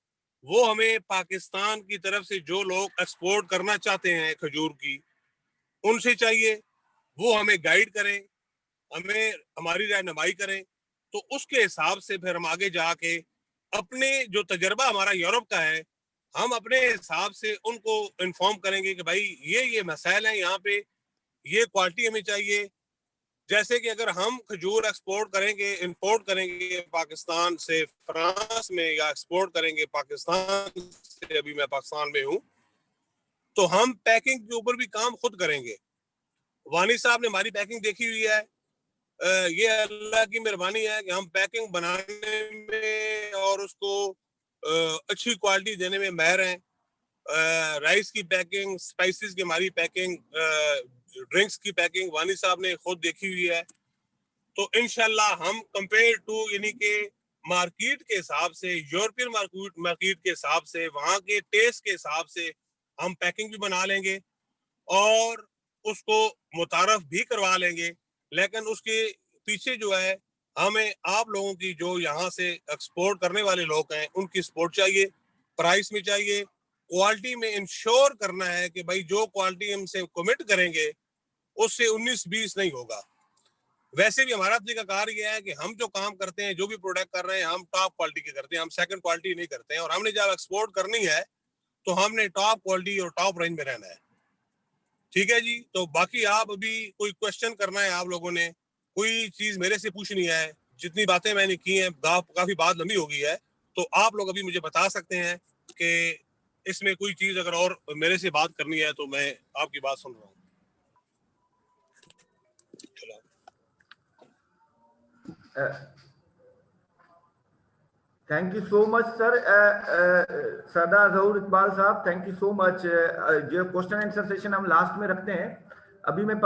वो हमें पाकिस्तान की तरफ से जो लोग एक्सपोर्ट करना चाहते हैं खजूर की, उनसे चाहिए। वो हमें गाइड करें, हमें हमारी रहनुमाई करें, तो उसके हिसाब से फिर हम आगे जाके अपने जो तजर्बा हमारा यूरोप का है, हम अपने हिसाब से उनको इन्फॉर्म करेंगे कि भाई ये मसाइल हैं यहाँ पे, ये क्वालिटी हमें चाहिए। जैसे कि अगर हम खजूर एक्सपोर्ट करेंगे, इंपोर्ट करेंगे पाकिस्तान से फ्रांस में, या एक्सपोर्ट करेंगे पाकिस्तान से, अभी मैं पाकिस्तान में हूँ, तो हम पैकिंग के ऊपर भी काम खुद करेंगे। वानी साहब ने हमारी पैकिंग देखी हुई है, ये अल्लाह की मेहरबानी है कि हम पैकिंग बनाने में और उसको अच्छी क्वालिटी देने में माहिर हैं। राइस की पैकिंग, स्पाइसेस की हमारी पैकिंग, ड्रिंक्स की पैकिंग वानी साहब ने खुद देखी हुई है। तो इंशाल्लाह हम कंपेयर टू यानी कि मार्केट के हिसाब से, यूरोपियन मार्केट के हिसाब से, वहाँ के टेस्ट के हिसाब से हम पैकिंग भी बना लेंगे और उसको मुतारफ भी करवा लेंगे। लेकिन उसके पीछे जो है हमें आप लोगों की, जो यहाँ से एक्सपोर्ट करने वाले लोग हैं, उनकी सपोर्ट चाहिए, प्राइस में चाहिए, क्वालिटी में इंश्योर करना है कि भाई जो क्वालिटी हमसे कमिट करेंगे उससे 19-20 नहीं होगा। वैसे भी हमारा तरीकाकार ये है कि हम जो काम करते हैं, जो भी प्रोडक्ट कर रहे हैं, हम टॉप क्वालिटी के करते हैं, हम सेकंड क्वालिटी नहीं करते हैं। और हमने जब एक्सपोर्ट करनी है तो हमने टॉप क्वालिटी और टॉप रेंज में रहना है। ठीक है जी। तो बाकी आप अभी कोई क्वेश्चन करना है, आप लोगों ने कोई चीज मेरे से पूछनी है, जितनी बातें मैंने की हैं काफी बात लंबी हो गई है, तो आप लोग अभी मुझे बता सकते हैं कि इसमें कोई चीज अगर और मेरे से बात करनी है तो मैं आपकी बात सुन रहा हूँ। Thank you so much sir. Sardar Zahoor Iqbal साहब, थैंक यू सो मच। जो क्वेश्चन आंसर सेशन हम लास्ट में रखते हैं, अभी मैं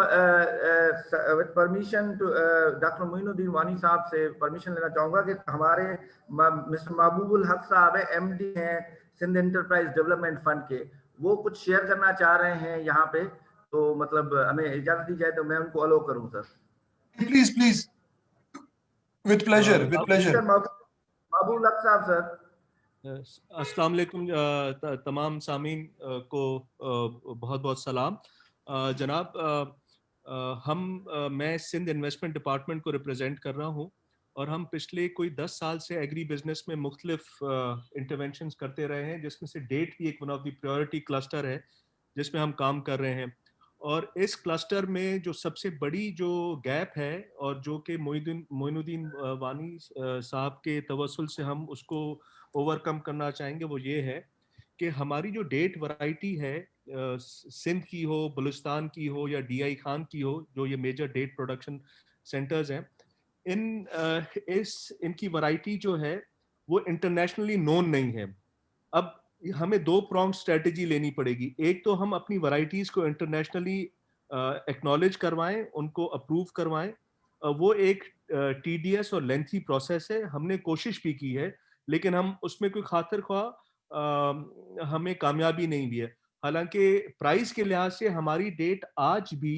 परमिशन डॉक्टर मोइनुद्दीन वानी साहब से परमिशन लेना चाहूंगा कि हमारे मिस्टर महबूबुल हक साहब है, एमडी हैं सिंध एंटरप्राइज डेवलपमेंट फंड के, वो कुछ शेयर करना चाह रहे हैं यहाँ पे, तो मतलब हमें इजाजत दी जाए तो मैं उनको अलो करूँ sir. Please please, with pleasure, with pleasure. Mehboob luck साहब सर। अस्सलाम वालेकुम तमाम सामीन को बहुत बहुत सलाम। जनाब, मैं सिंध इन्वेस्टमेंट डिपार्टमेंट को रिप्रेजेंट कर रहा हूँ और हम पिछले कोई 10 साल से एग्री बिजनेस में मुख्तलिफ इंटरवेंशंस करते रहे हैं, जिसमें से डेट भी एक one of the priority cluster है जिसमें हम काम कर रहे हैं। और इस क्लस्टर में जो सबसे बड़ी जो गैप है और जो कि मोइनुद्दीन वानी साहब के तवस्सुल से हम उसको ओवरकम करना चाहेंगे, वो ये है कि हमारी जो डेट वैरायटी है, सिंध की हो, बलूचिस्तान की हो या DI खान की हो, जो ये मेजर डेट प्रोडक्शन सेंटर्स हैं, इनकी वैरायटी जो है वो इंटरनेशनली नोन नहीं है। अब हमें 2 प्रॉन्ग स्ट्रेटेजी लेनी पड़ेगी। एक तो हम अपनी वैरायटीज को इंटरनेशनली एक्नॉलेज करवाएं, उनको अप्रूव करवाएं। वो एक TDS और लेंथी प्रोसेस है। हमने कोशिश भी की है, लेकिन हम उसमें कोई खातिर ख्वाह हमें कामयाबी नहीं भी है। हालांकि प्राइस के लिहाज से हमारी डेट आज भी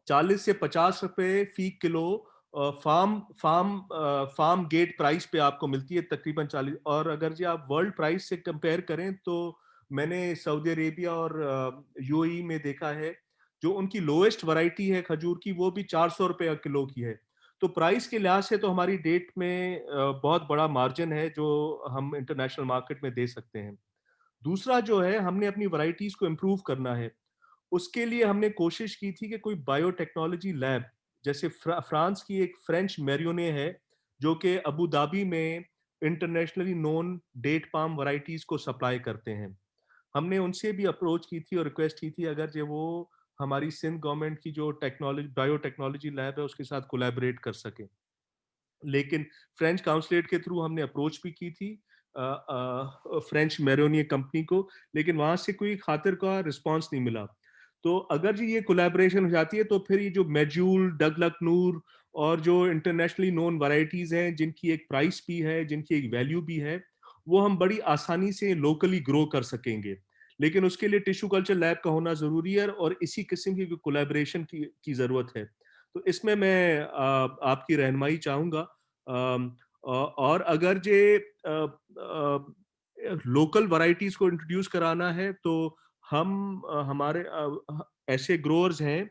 40 से 50 रुपए फी किलो फार्म गेट प्राइस पे आपको मिलती है, तकरीबन 40। और अगर जी आप वर्ल्ड प्राइस से कंपेयर करें तो मैंने सऊदी अरेबिया और UAE में देखा है, जो उनकी लोएस्ट वैरायटी है खजूर की, वो भी 400 रुपए किलो की है। तो प्राइस के लिहाज से तो हमारी डेट में बहुत बड़ा मार्जिन है जो हम इंटरनेशनल मार्केट में दे सकते हैं। दूसरा जो है, हमने अपनी वैरायटीज को इम्प्रूव करना है। उसके लिए हमने कोशिश की थी कि कोई बायोटेक्नोलॉजी लैब, जैसे फ्रांस की एक फ्रेंच मेरियोने है जो कि अबू धाबी में internationally known date palm varieties को सप्लाई करते हैं, हमने उनसे भी अप्रोच की थी और रिक्वेस्ट की थी अगर जो वो हमारी सिंध गवर्नमेंट की जो बायोटेक्नोलॉजी लैब है उसके साथ कोलैबोरेट कर सके। लेकिन फ्रेंच काउंसलेट के थ्रू हमने अप्रोच भी की थी फ्रेंच मेरियोने कंपनी को, लेकिन वहां से कोई खातिर का रिस्पांस नहीं मिला। तो अगर जी ये कोलैबोरेशन हो जाती है तो फिर ये जो मेजूल, डगलक नूर और जो इंटरनेशनली नोन वैरायटीज हैं जिनकी एक प्राइस भी है, जिनकी एक वैल्यू भी है, वो हम बड़ी आसानी से लोकली ग्रो कर सकेंगे। लेकिन उसके लिए टिश्यू कल्चर लैब का होना जरूरी है और इसी किस्म की कोलैबोरेशन की जरूरत है। तो इसमें मैं आपकी रहनुमाई चाहूँगा। और अगर जे लोकल वैरायटीज को इंट्रोड्यूस कराना है तो हम हमारे ऐसे ग्रोअर्स हैं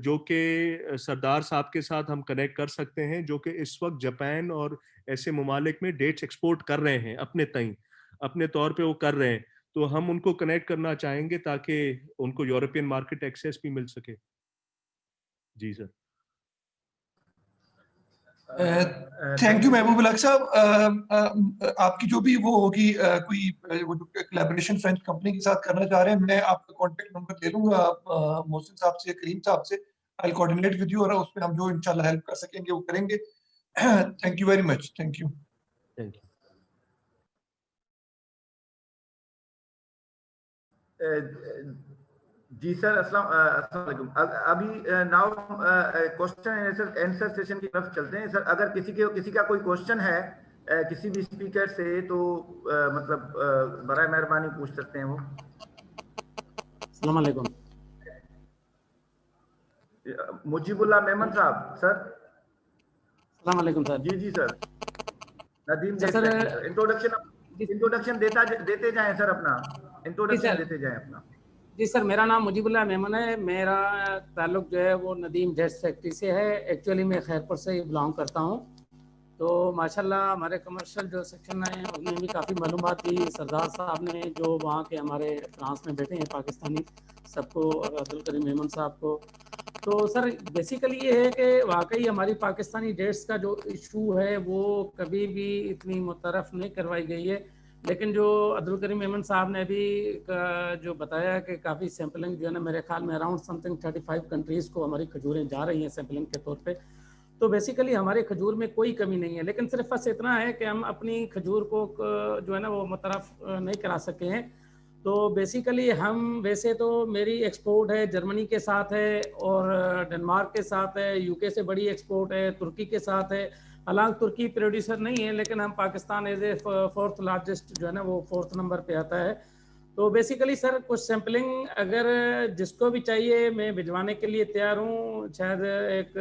जो कि सरदार साहब के साथ हम कनेक्ट कर सकते हैं, जो कि इस वक्त जापान और ऐसे ममालिक में डेट्स एक्सपोर्ट कर रहे हैं, अपने तौर पे वो कर रहे हैं। तो हम उनको कनेक्ट करना चाहेंगे ताकि उनको यूरोपियन मार्केट एक्सेस भी मिल सके। जी sir. Thank you Mehboob luck साहब। आपकी जो भी वो होगी कोई वो जो कोलैबोरेशन फ्रेंच कंपनी के साथ करना चाह रहे हैं, मैं आपका कांटेक्ट नंबर ले लूंगा मोहसिन साहब से, करीम साहब से। I will coordinate with you और उसमें हम जो इंशाल्लाह हेल्प कर सकेंगे वो करेंगे। Thank you very much. Thank you. Thank you. जी सर, अस्सलाम वालेकुम। अभी now question and answer session की तरफ चलते हैं। सर, अगर किसी का कोई क्वेश्चन है किसी भी स्पीकर से तो मतलब बराए मेहरबानी पूछ सकते हैं वो। अस्सलाम वालेकुम। मुजीबुल्लाह मेमन साहब सर। अस्सलाम वालेकुम सर। जी सर। नदीम सर इंट्रोडक्शन देते जाएं सर, अपना इंट्रोडक्शन देते जाएं अपना। जी सर, मेरा नाम मुजीबुल्लाह मेमन है। मेरा ताल्लुक जो है वो नदीम जेट्स फैक्ट्री से है। एक्चुअली मैं खैरपुर से बिलोंग करता हूँ। तो माशाल्लाह हमारे कमर्शियल जो सेक्शन है उनमें भी काफ़ी मालूमात दी सरदार साहब ने, जो वहाँ के हमारे फ्रांस में बैठे हैं पाकिस्तानी सबको, और अब्दुल करीम मेमन साहब को। तो सर बेसिकली ये है कि वाकई हमारी पाकिस्तानी डेट्स का जो इशू है वो कभी भी इतनी मुतरफ नहीं करवाई गई है। लेकिन जो अब्दुल करीम मेमन साहब ने भी जो बताया कि काफ़ी सैम्पलिंग जो है ना, मेरे ख्याल में अराउंड समथिंग 35 कंट्रीज़ को हमारी खजूरें जा रही हैं सैम्पलिंग के तौर पे। तो बेसिकली हमारे खजूर में कोई कमी नहीं है, लेकिन सिर्फ बस इतना है कि हम अपनी खजूर को जो है ना वो मुतरफ नहीं करा सके हैं। तो बेसिकली हम वैसे तो मेरी एक्सपोर्ट है जर्मनी के साथ है और डेनमार्क के साथ है, UK से बड़ी एक्सपोर्ट है, तुर्की के साथ है। हालांकि तुर्की प्रोड्यूसर नहीं है, लेकिन हम Pakistan as a 4th largest जो है ना वो 4th नंबर पे आता है। तो बेसिकली सर कुछ सैम्पलिंग अगर जिसको भी चाहिए मैं भिजवाने के लिए तैयार हूँ। शायद एक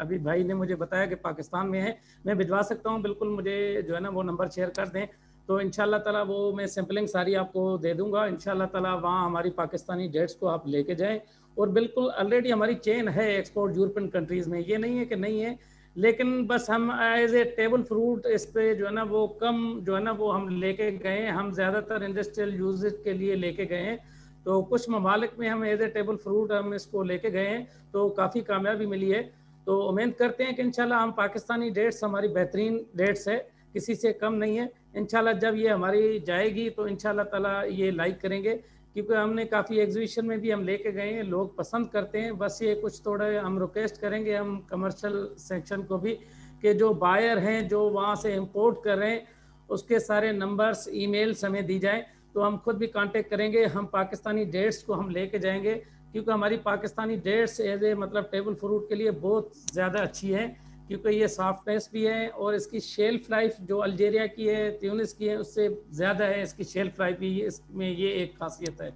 अभी भाई ने मुझे बताया कि पाकिस्तान में है, मैं भिजवा सकता हूँ बिल्कुल, मुझे जो है ना वो नंबर शेयर कर दें तो इंशाल्लाह ताला वो मैं सैम्पलिंग सारी आपको दे दूंगा। इंशाल्लाह ताला वहाँ हमारी पाकिस्तानी डेट्स को आप लेके जाएं। और बिल्कुल ऑलरेडी हमारी चेन है एक्सपोर्ट यूरोपियन कंट्रीज़ में, ये नहीं है कि नहीं है, लेकिन बस हम एज ए टेबल फ्रूट इस पे जो है ना वो कम जो है ना वो हम लेके गए, हम ज़्यादातर इंडस्ट्रियल यूजेज के लिए लेके गए हैं। तो कुछ ममालिक में हम एज ए टेबल फ्रूट हम इसको लेके गए हैं तो काफ़ी कामयाबी मिली है। तो उम्मीद करते हैं कि इंशाल्लाह हम पाकिस्तानी डेट्स हमारी बेहतरीन डेट्स है, किसी से कम नहीं है। इंशाल्लाह जब ये हमारी जाएगी तो इंशाल्लाह ताला ये लाइक करेंगे, क्योंकि हमने काफ़ी एग्जीबिशन में भी हम लेके गए हैं, लोग पसंद करते हैं। बस ये कुछ थोड़ा हम रिक्वेस्ट करेंगे हम कमर्शियल सेक्शन को भी कि जो बायर हैं जो वहाँ से इंपोर्ट कर रहे हैं उसके सारे नंबर्स ईमेल्स हमें दी जाएं तो हम खुद भी कांटेक्ट करेंगे, हम पाकिस्तानी डेट्स को हम लेके जाएंगे, क्योंकि हमारी पाकिस्तानी डेट्स एज ए मतलब टेबल फ्रूट के लिए बहुत ज़्यादा अच्छी है, क्योंकि ये सॉफ्टनेस भी है और इसकी शेल्फ लाइफ जो अल्जीरिया की है, ट्यूनिस की है, उससे ज़्यादा है इसकी शेल्फ लाइफ भी, इसमें ये एक खासियत है।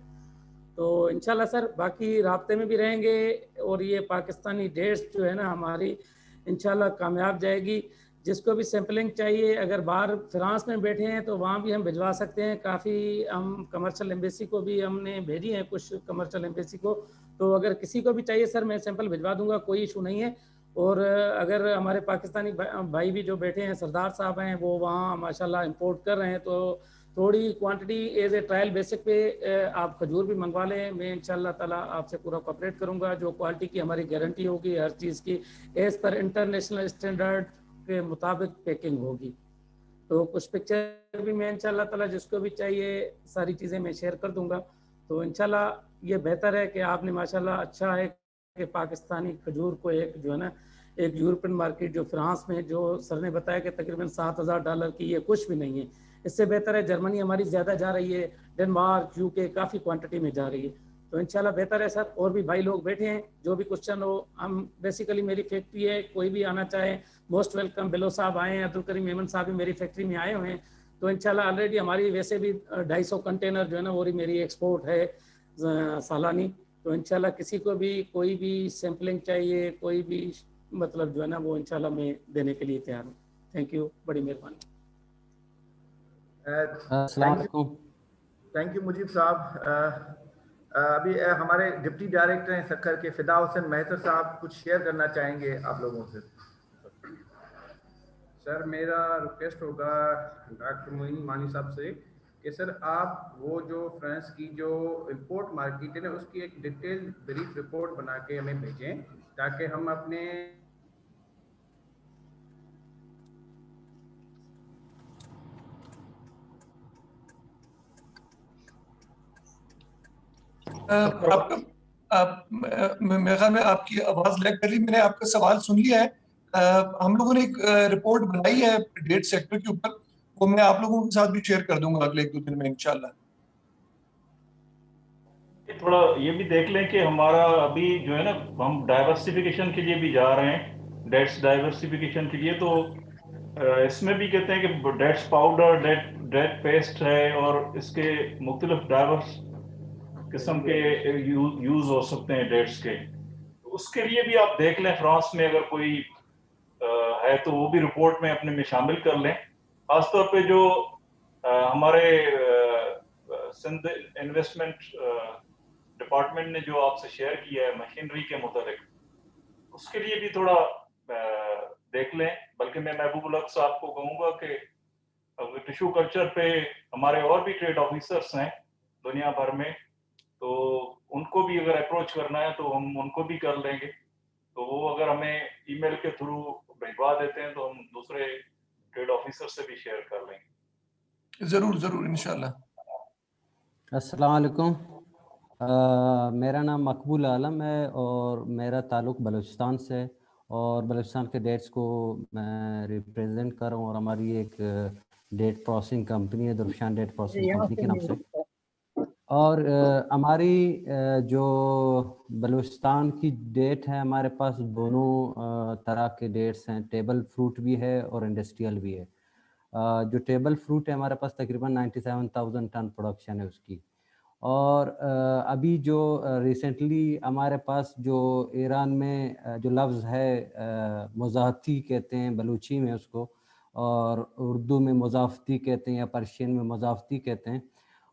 तो इंशाल्लाह सर बाकी राब्ते में भी रहेंगे और ये पाकिस्तानी डेट्स जो है ना हमारी इंशाल्लाह कामयाब जाएगी। जिसको भी सैम्पलिंग चाहिए अगर बाहर फ्रांस में बैठे हैं तो वहाँ भी हम भिजवा सकते हैं। काफ़ी हम कमर्शियल एम्बेसी को भी हमने भेजी हैं, कुछ कमर्शियल एम्बेसी को, तो अगर किसी को भी चाहिए सर मैं सैंपल भिजवा दूंगा, कोई इशू नहीं है। और अगर हमारे पाकिस्तानी भाई भी जो बैठे हैं, सरदार साहब हैं, वो वहाँ माशाल्लाह इंपोर्ट कर रहे हैं, तो थोड़ी quantity as a trial basis पे आप खजूर भी मंगवा लें, मैं इंशाल्लाह ताला आपसे पूरा कोऑपरेट करूंगा। जो क्वालिटी की हमारी गारंटी होगी हर चीज़ की एज पर इंटरनेशनल स्टैंडर्ड के मुताबिक पैकिंग होगी। तो कुछ पिक्चर भी मैं इंशाल्लाह ताला जिसको भी चाहिए सारी चीज़ें मैं शेयर कर दूंगा। तो इंशाल्लाह ये बेहतर है कि आपने माशाल्लाह अच्छा है कि पाकिस्तानी खजूर को एक जो है ना एक यूरोपियन मार्केट जो फ्रांस में जो सर ने बताया कि तकरीबन $7,000 की ये कुछ भी नहीं है, इससे बेहतर है जर्मनी हमारी ज़्यादा जा रही है, डेनमार्क यूके काफ़ी क्वांटिटी में जा रही है। तो इंशाल्लाह बेहतर है सर। और भी भाई लोग बैठे हैं, जो भी क्वेश्चन हो, हम बेसिकली मेरी फैक्ट्री है, कोई भी आना चाहे मोस्ट वेलकम। बिलो साहब आए हैं, अब्दुल करीम मेमन साहब भी मेरी फैक्ट्री में आए हुए हैं। तो इंशाल्लाह ऑलरेडी हमारी वैसे भी 250 कंटेनर जो है ना वो मेरी एक्सपोर्ट है सालानी। तो इंशाल्लाह किसी को भी कोई भी सैम्पलिंग चाहिए, कोई भी मतलब जो है ना वो इंशाल्लाह मैं देने के लिए तैयार हूँ। थैंक यू, बड़ी मेहरबानी। थैंक यू मुजीब साहब। अभी हमारे डिप्टी डायरेक्टर हैं सक्खर के फिदा हुसैन मेहतर साहब कुछ शेयर करना चाहेंगे आप लोगों से। सर मेरा रिक्वेस्ट होगा डॉक्टर मोइन मानी साहब से कि सर आप वो जो फ्रांस की जो इंपोर्ट मार्केट है ना उसकी एक डिटेल ब्रीफ रिपोर्ट बना के हमें भेजें ताकि हम अपने मेरे ख्याल में आपकी आवाज लैग कर रही, मैंने आपका सवाल सुन लिया है। हम लोगों ने एक रिपोर्ट बनाई है डेट सेक्टर के ऊपर, वो मैं आप लोगों के साथ भी शेयर कर दूंगा अगले 1-2 दिन में इंशाल्लाह। थोड़ा ये भी देख लें कि हमारा अभी जो है ना हम डाइवर्सिफिकेशन के लिए भी जा रहे हैं, डेट्स डाइवर्सिफिकेशन के लिए। तो इसमें भी कहते हैं कि डेट्स पाउडर, डेट पेस्ट है और इसके मुख्तलिफ डाइवर्स किस्म के यूज हो सकते हैं डेट्स के। उसके लिए भी आप देख लें, फ्रांस में अगर कोई है तो वो भी रिपोर्ट में अपने में शामिल कर लें। खासतौर पे जो हमारे सिंध इन्वेस्टमेंट डिपार्टमेंट ने जो आपसे शेयर किया है मशीनरी के मुताबिक, उसके लिए भी थोड़ा देख लें। बल्कि मैं महबूब हक साहब को कहूँगा कि टिश्यू कल्चर पे हमारे और भी ट्रेड ऑफिसर्स हैं दुनिया भर में, तो उनको भी अगर अप्रोच करना है तो हम उनको भी कर लेंगे। तो वो अगर हमें ईमेल के थ्रू भिजवा देते हैं तो हम दूसरे ट्रेड ऑफिसर से भी शेयर कर लेंगे। जरूर जरूर इंशाल्लाह। अस्सलाम वालेकुम। मेरा नाम मकबूल आलम है और मेरा ताल्लुक़ बलूचिस्तान से, और बलूचिस्तान के डेट्स को मैं रिप्रेजेंट कर रहा हूँ। और हमारी एक डेट प्रोसेसिंग कंपनी है, दरफशान डेट प्रोसेसिंग कंपनी के नाम से। और हमारी जो बलूचिस्तान की डेट है, हमारे पास दोनों तरह के डेट्स हैं, टेबल फ्रूट भी है और इंडस्ट्रियल भी है। जो टेबल फ्रूट है हमारे पास तकरीबन 97,000 टन प्रोडक्शन है उसकी, और अभी जो रिसेंटली हमारे पास जो ईरान में जो लफ्ज़ है मुज़ाहती कहते हैं बलूची में उसको, और उर्दू में मुज़ाफ़ती कहते हैं या पर्शियन में मुज़ाफ़ती कहते हैं,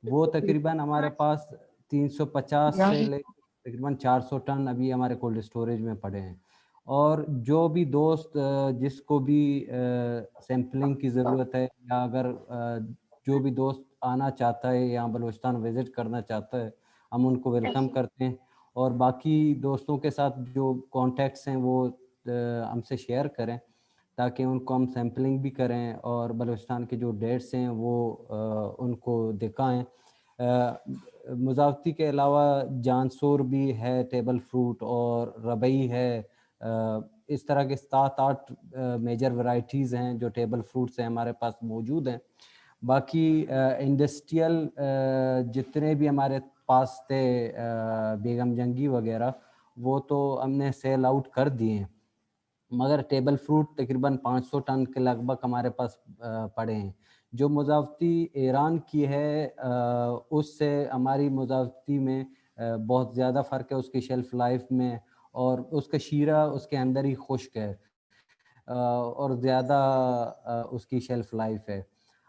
वो तकरीबन हमारे पास 350 से ले तकरीबन 400 टन अभी हमारे कोल्ड स्टोरेज में पड़े हैं। और जो भी दोस्त जिसको भी सैम्पलिंग की ज़रूरत है, या अगर जो भी दोस्त आना चाहता है या बलूचिस्तान विज़िट करना चाहता है, हम उनको वेलकम करते हैं। और बाकी दोस्तों के साथ जो कॉन्टैक्ट्स हैं वो हमसे शेयर करें, ताकि उनको हम सैम्पलिंग भी करें और बलूचिस्तान के जो डेट्स हैं वो उनको दिखाएं। मुज़ाफ़ती के अलावा जानसूर भी है, टेबल फ्रूट और रबई है। इस तरह के 7-8 मेजर वैरायटीज़ हैं जो टेबल फ्रूट्स हैं हमारे पास मौजूद हैं। बाकी इंडस्ट्रियल जितने भी हमारे पास थे बेगम जंगी वगैरह, वो तो हमने सेल आउट कर दिए हैं, मगर टेबल फ्रूट तकरीबन 500 टन के लगभग हमारे पास पड़े हैं। जो मुज़ाफ़ती ईरान की है उससे हमारी मुज़ाफ़ती में बहुत ज़्यादा फ़र्क है उसकी शेल्फ़ लाइफ में, और उसका शीरा उसके अंदर ही खुश्क है और ज़्यादा उसकी शेल्फ़ लाइफ है।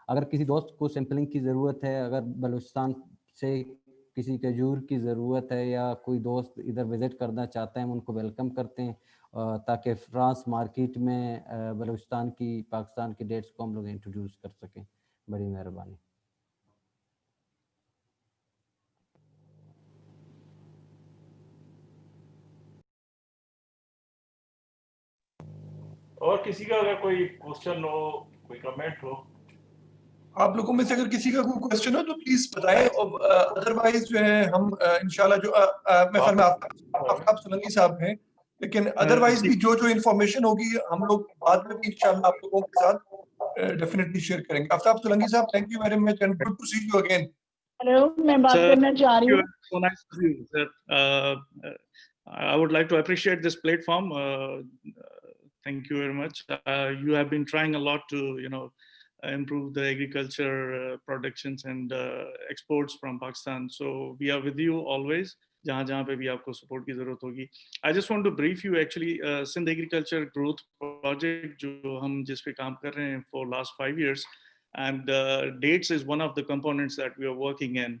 अगर किसी दोस्त को सैम्पलिंग की ज़रूरत है, अगर बलूचिस्तान से किसी खजूर की ज़रूरत है या कोई दोस्त इधर विज़िट करना चाहते हैं, हम उनको वेलकम करते हैं ताकि फ्रांस मार्केट में बलूचिस्तान की, पाकिस्तान की डेट्स को हम लोग इंट्रोड्यूस कर सकें। बड़ी मेहरबानी। और किसी का अगर कोई क्वेश्चन हो, कोई कमेंट हो? आप लोगों में से अगर किसी का कोई क्वेश्चन हो तो प्लीज बताएं, और अदरवाइज जो है हम इंशाल्लाह जो मैं ख्याल में आफ्ताब सुलंगी साहब हैं, लेकिन अदरवाइज भी जो जो इन्फॉर्मेशन होगी हम लोग बाद में भी इंशाल्लाह आप लोगों के साथ डेफिनेटली शेयर करेंगे। आफ्ताब सुलंगी साहब, thank you very much and good to see you again. Hello, मैं बात करना चाह रही हूँ। So nice to see you, sir. I would like to appreciate this platform. Thank you very much. You have been trying a lot to, improve the agriculture productions and exports from Pakistan. So we are with you always. जहाँ जहाँ पे भी आपको support की ज़रूरत होगी. I just want to brief you actually Sindh Agriculture Growth Project जो हम जिस पे काम कर रहे हैं for last 5 years, and dates is one of the components that we are working in.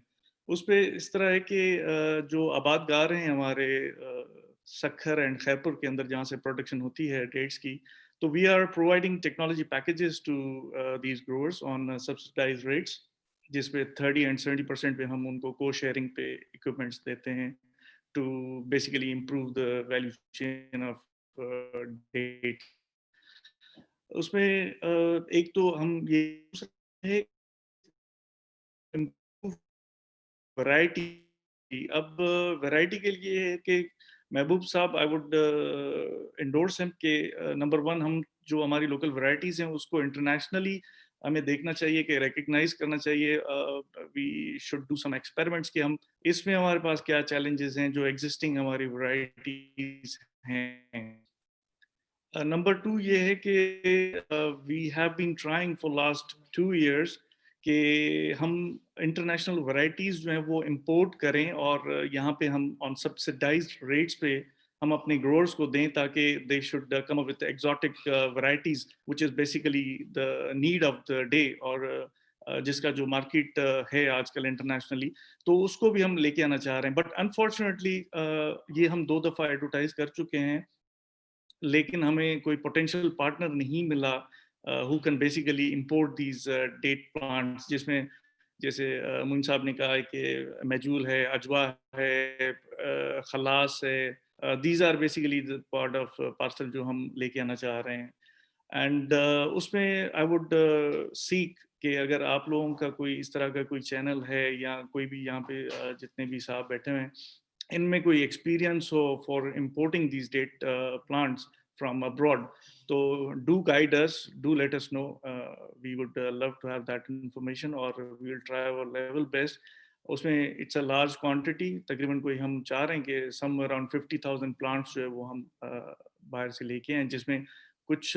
उस पे इस तरह है कि जो आबाद गार हैं हमारे सखर एंड खैरपुर के अंदर जहाँ से प्रोडक्शन होती है डेट्स की, तो we are providing technology packages to these growers on subsidised rates, जिसपे 30 and 70% पे हम उनको को शेयरिंग पे इक्विपमेंट्स देते हैं to basically improve the value chain of date. उसमें एक तो हम ये वैरायटी, अब वैरायटी के लिए है कि महबूब साहब, आई वुड एंडोर्स हिम के नंबर 1 हम जो हमारी लोकल वैरायटीज हैं उसको इंटरनेशनली हमें देखना चाहिए कि रिकग्नाइज करना चाहिए। We should do some experiments कि हम इसमें हमारे पास क्या चैलेंजेस हैं जो एग्जिस्टिंग हमारी वैरायटीज हैं। नंबर 2 ये है कि we have been trying for last 2 years कि हम इंटरनेशनल वैरायटीज जो हैं वो इंपोर्ट करें और यहाँ पे हम ऑन सब्सिडाइज्ड रेट्स पे हम अपने ग्रोअर्स को दें ताकि they should come up with exotic varieties which is basically the need of the day, और जिसका जो मार्केट है आजकल इंटरनेशनली, तो उसको भी हम लेके आना चाह रहे हैं। बट अनफॉर्चुनेटली ये हम 2 दफ़ा एडवर्टाइज कर चुके हैं, लेकिन हमें कोई पोटेंशियल पार्टनर नहीं मिला who can basically import these date plants, जिसमें जैसे मुइन साहब ने कहा है कि मेजूल है, अजवा है, खलास है, these are basically the part of parcel जो हम लेके आना चाह रहे हैं। एंड उसमें आई वुड सीक कि अगर आप लोगों का कोई इस तरह का कोई चैनल है या कोई भी यहाँ पे जितने भी साहब बैठे हुए हैं इनमें कोई एक्सपीरियंस हो for importing these date plants from abroad, so do guide us, do let us know. We would love to have that information, or we will try our level best. उसमें it's a large quantity, तकरीबन कोई हम चाह रहे हैं कि some around 50,000 plants जो है वो हम बाहर से लेके हैं, जिसमें कुछ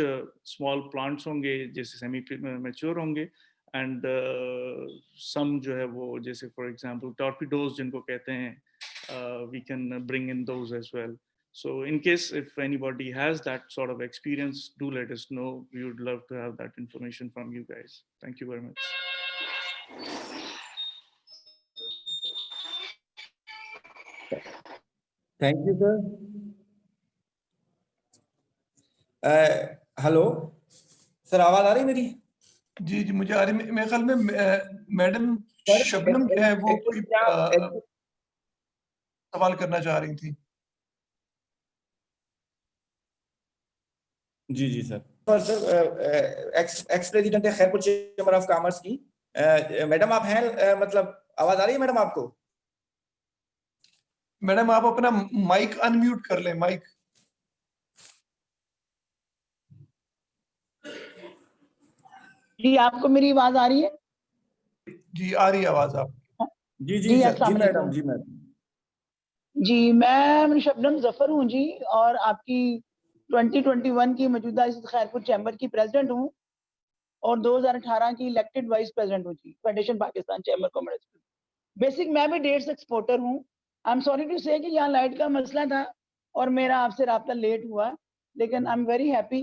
small plants होंगे जैसे semi mature होंगे, एंड सम जो है वो जैसे फॉर एग्जांपल टॉर्पिडोज जिनको कहते हैं, we can bring in those as well. So in case if anybody has that sort of experience, do let us know. We would love to have that information from you guys. Thank you very much. Thank you sir. Hello sir, आवाज आ रही मेरी? जी जी मुझे आ रही. मेरे ख्याल में madam Shabnam जो है वो कोई सवाल करना चाह रही थी. जी जी सर. सर एक्स प्रेसिडेंट है खैरपुर चैम्बर ऑफ कॉमर्स की. मैडम आप हैं, मतलब आवाज आ रही है मैडम आपको? मैडम आप अपना माइक अनम्यूट कर लें. माइक. जी आपको मेरी आवाज आ रही है? जी आ रही है आवाज आप. जी जी सर. जी मैडम. जी मैडम. जी मैं शबनम जफर हूँ जी, और आपकी 2021 की मौजूदा इस खैरपुर चैम्बर की प्रेसिडेंट हूँ, और 2018 की इलेक्टेड वाइस प्रेसिडेंट हूँ जी federation Pakistan chamber commerce. Basic मैं भी डेट्स एक्सपोर्टर हूँ. आई एम सॉरी टू से कि यहाँ लाइट का मसला था और मेरा आपसे राब्ता लेट हुआ, लेकिन आई एम वेरी हैप्पी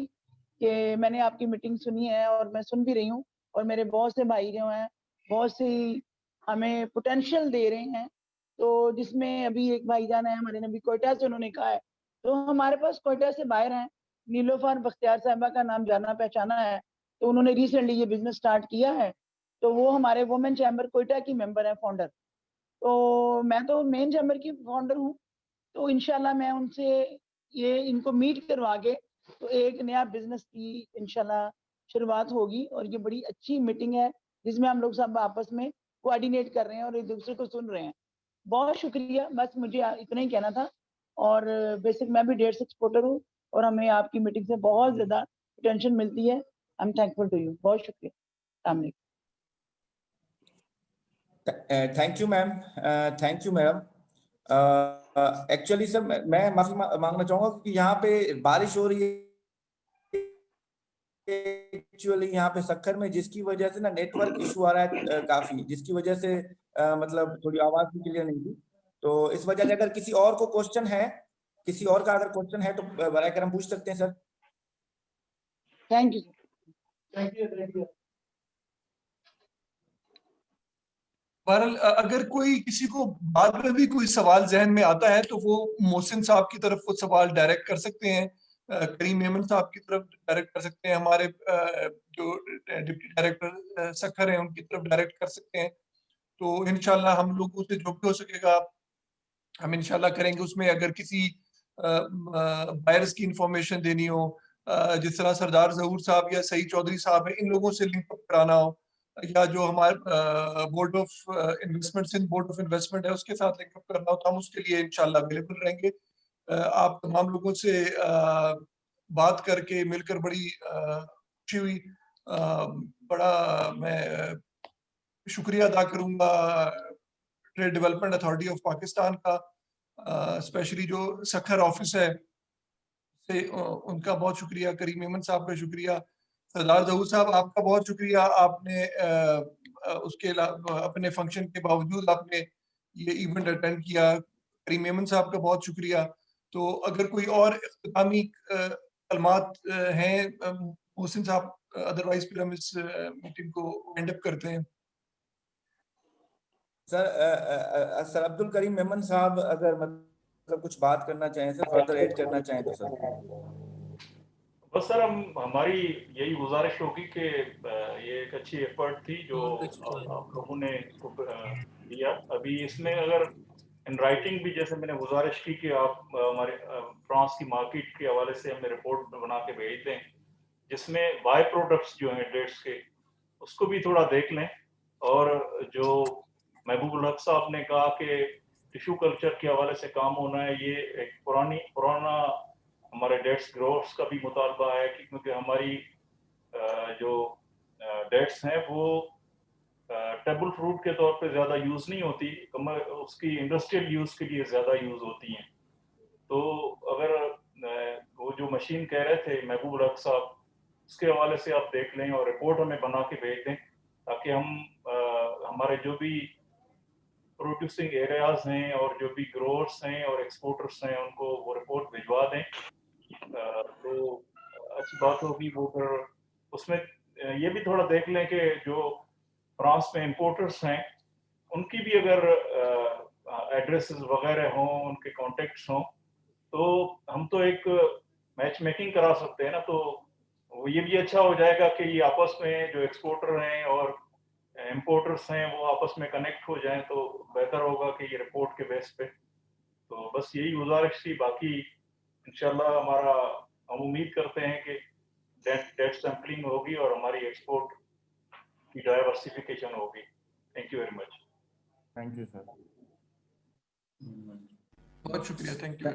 कि मैंने आपकी मीटिंग सुनी है और मैं सुन भी रही हूँ, और मेरे बहुत से भाई जो हैं बहुत सी हमें पोटेंशियल दे रहे हैं. तो जिसमें अभी एक भाईजान है हमारे, नबी कोयटा से, उन्होंने कहा है, तो हमारे पास कोयटा से बाहर हैं. नीलोफर बख्तियार साहबा का नाम जाना पहचाना है, तो उन्होंने रिसेंटली ये बिजनेस स्टार्ट किया है. तो वो हमारे वुमेन चैम्बर कोयटा की मेंबर है, फाउंडर. तो मैं तो मेन चैम्बर की फाउंडर हूँ. तो इंशाल्लाह मैं उनसे ये इनको मीट करवा के तो एक नया बिजनेस की इंशाल्लाह शुरुआत होगी. और ये बड़ी अच्छी मीटिंग है जिसमें हम लोग सब आपस में कोऑर्डिनेट कर रहे हैं और एक दूसरे को सुन रहे हैं. बहुत शुक्रिया. बस मुझे इतना ही कहना था. और बेसिक मैं भी डेट्स एक्सपोर्टर हूँ और हमें आपकी मीटिंग से बहुत ज्यादा टेंशन मिलती है. I am thankful to you. बहुत शुक्रिया. अस्सलाम वालेकुम. Thank you ma'am. Thank you madam. Actually sir मैं माफी मांगना चाहूंगा क्योंकि यहाँ पे बारिश हो रही है एक्चुअली यहाँ पे सक्खर में, जिसकी वजह से ना नेटवर्क इशू आ रहा है काफी, जिसकी वजह से मतलब थोड़ी आवाज भी क्लियर नहीं थी. तो इस वजह से अगर किसी और को क्वेश्चन है, किसी और का अगर क्वेश्चन है तो बराए करम पूछ सकते हैं sir. Thank you. Thank you. बहरहाल अगर कोई किसी को बाद में भी कोई सवाल जहन में आता है तो वो मोहसिन साहब की तरफ वो सवाल डायरेक्ट कर सकते हैं, करीम मेमन साहब की तरफ डायरेक्ट कर सकते हैं, हमारे जो डिप्टी डायरेक्टर सखर हैं उनकी तरफ डायरेक्ट कर सकते हैं. तो इंशाल्लाह हम लोगों से जो भी हो सकेगा हम इंशाल्लाह करेंगे. उसमें अगर किसी बायर्स की इंफॉर्मेशन देनी हो, जिस तरह सरदार जहूर साहब या सईद चौधरी साहब है, इन लोगों से लिंक अप कराना हो, या जो हमारे board of investment Sindh board of investment है उसके साथ लिंक अप करना हो, तो हम उसके लिए इंशाल्लाह अवेलेबल रहेंगे. आप तमाम लोगों से बात करके मिलकर बड़ी खुशी हुई. बड़ा मैं शुक्रिया अदा करूंगा trade development authority of Pakistan का, स्पेशली जो सखर ऑफिस है से उनका बहुत शुक्रिया. करीम मेमन साहब का शुक्रिया. सरदार जहूर साहब आपका बहुत शुक्रिया. आपने उसके अपने फंक्शन के बावजूद आपने ये इवेंट अटेंड किया. करीम मेमन साहब का बहुत शुक्रिया. तो अगर कोई और इख्तितामी कलमात हैं मोहसिन साहब, अदरवाइज फिर हम इस मीटिंग को एंड अप करते हैं. सर अब्दुल करीम मेमन साहब अगर मतलब कुछ बात करना चाहें सर, फर्दर ऐड करना चाहें तो सर. बस सर हमारी यही गुजारिश होगी कि ये एक अच्छी एफर्ट थी जो आप लोगों ने दिया. अभी इसमें अगर इन राइटिंग भी जैसे मैंने गुजारिश की कि आप हमारे फ्रांस की मार्केट के हवाले से हमें रिपोर्ट बना के भेज दें, जिसमें बाय प्रोडक्ट्स जो हैं डेट्स के उसको भी थोड़ा देख लें. और जो महबूब हक साहब ने कहा कि टिश्यू कल्चर के हवाले से काम होना है, ये एक पुराना हमारे डेट्स ग्रोवर्स का भी मुतालबा है कि क्योंकि हमारी जो डेट्स हैं वो टेबल फ्रूट के तौर पे ज़्यादा यूज़ नहीं होती, उसकी इंडस्ट्रियल यूज़ के लिए ज़्यादा यूज़ होती हैं. तो अगर वो जो मशीन कह रहे थे महबूब हक साहब, उसके हवाले से आप देख लें और रिपोर्ट हमें बना के भेज दें ताकि ताकि हम हमारे जो भी प्रोड्यूसिंग एरियाज हैं और जो भी ग्रोअर्स हैं और एक्सपोर्टर्स हैं उनको वो रिपोर्ट भिजवा दें। तो अच्छी बात होगी वो। फिर उसमें ये भी थोड़ा देख लें कि जो फ्रांस में इंपोर्टर्स हैं उनकी भी अगर एड्रेसेस वगैरह हों, उनके कॉन्टेक्ट्स हों, तो हम तो एक मैच मेकिंग करा सकते हैं ना। तो वो ये भी अच्छा हो जाएगा कि ये आपस में जो एक्सपोर्टर हैं और इंपोर्टर्स हैं वो आपस में कनेक्ट हो जाएं, तो बेहतर होगा कि ये रिपोर्ट के बेस पे। तो बस यही गुजारिश थी। बाकी इंशाल्लाह हमारा हम उम्मीद करते हैं कि डेट सैंपलिंग होगी और हमारी एक्सपोर्ट की डाइवर्सिफिकेशन होगी। Thank you very much. Thank you sir. बहुत शुक्रिया, थैंक यू।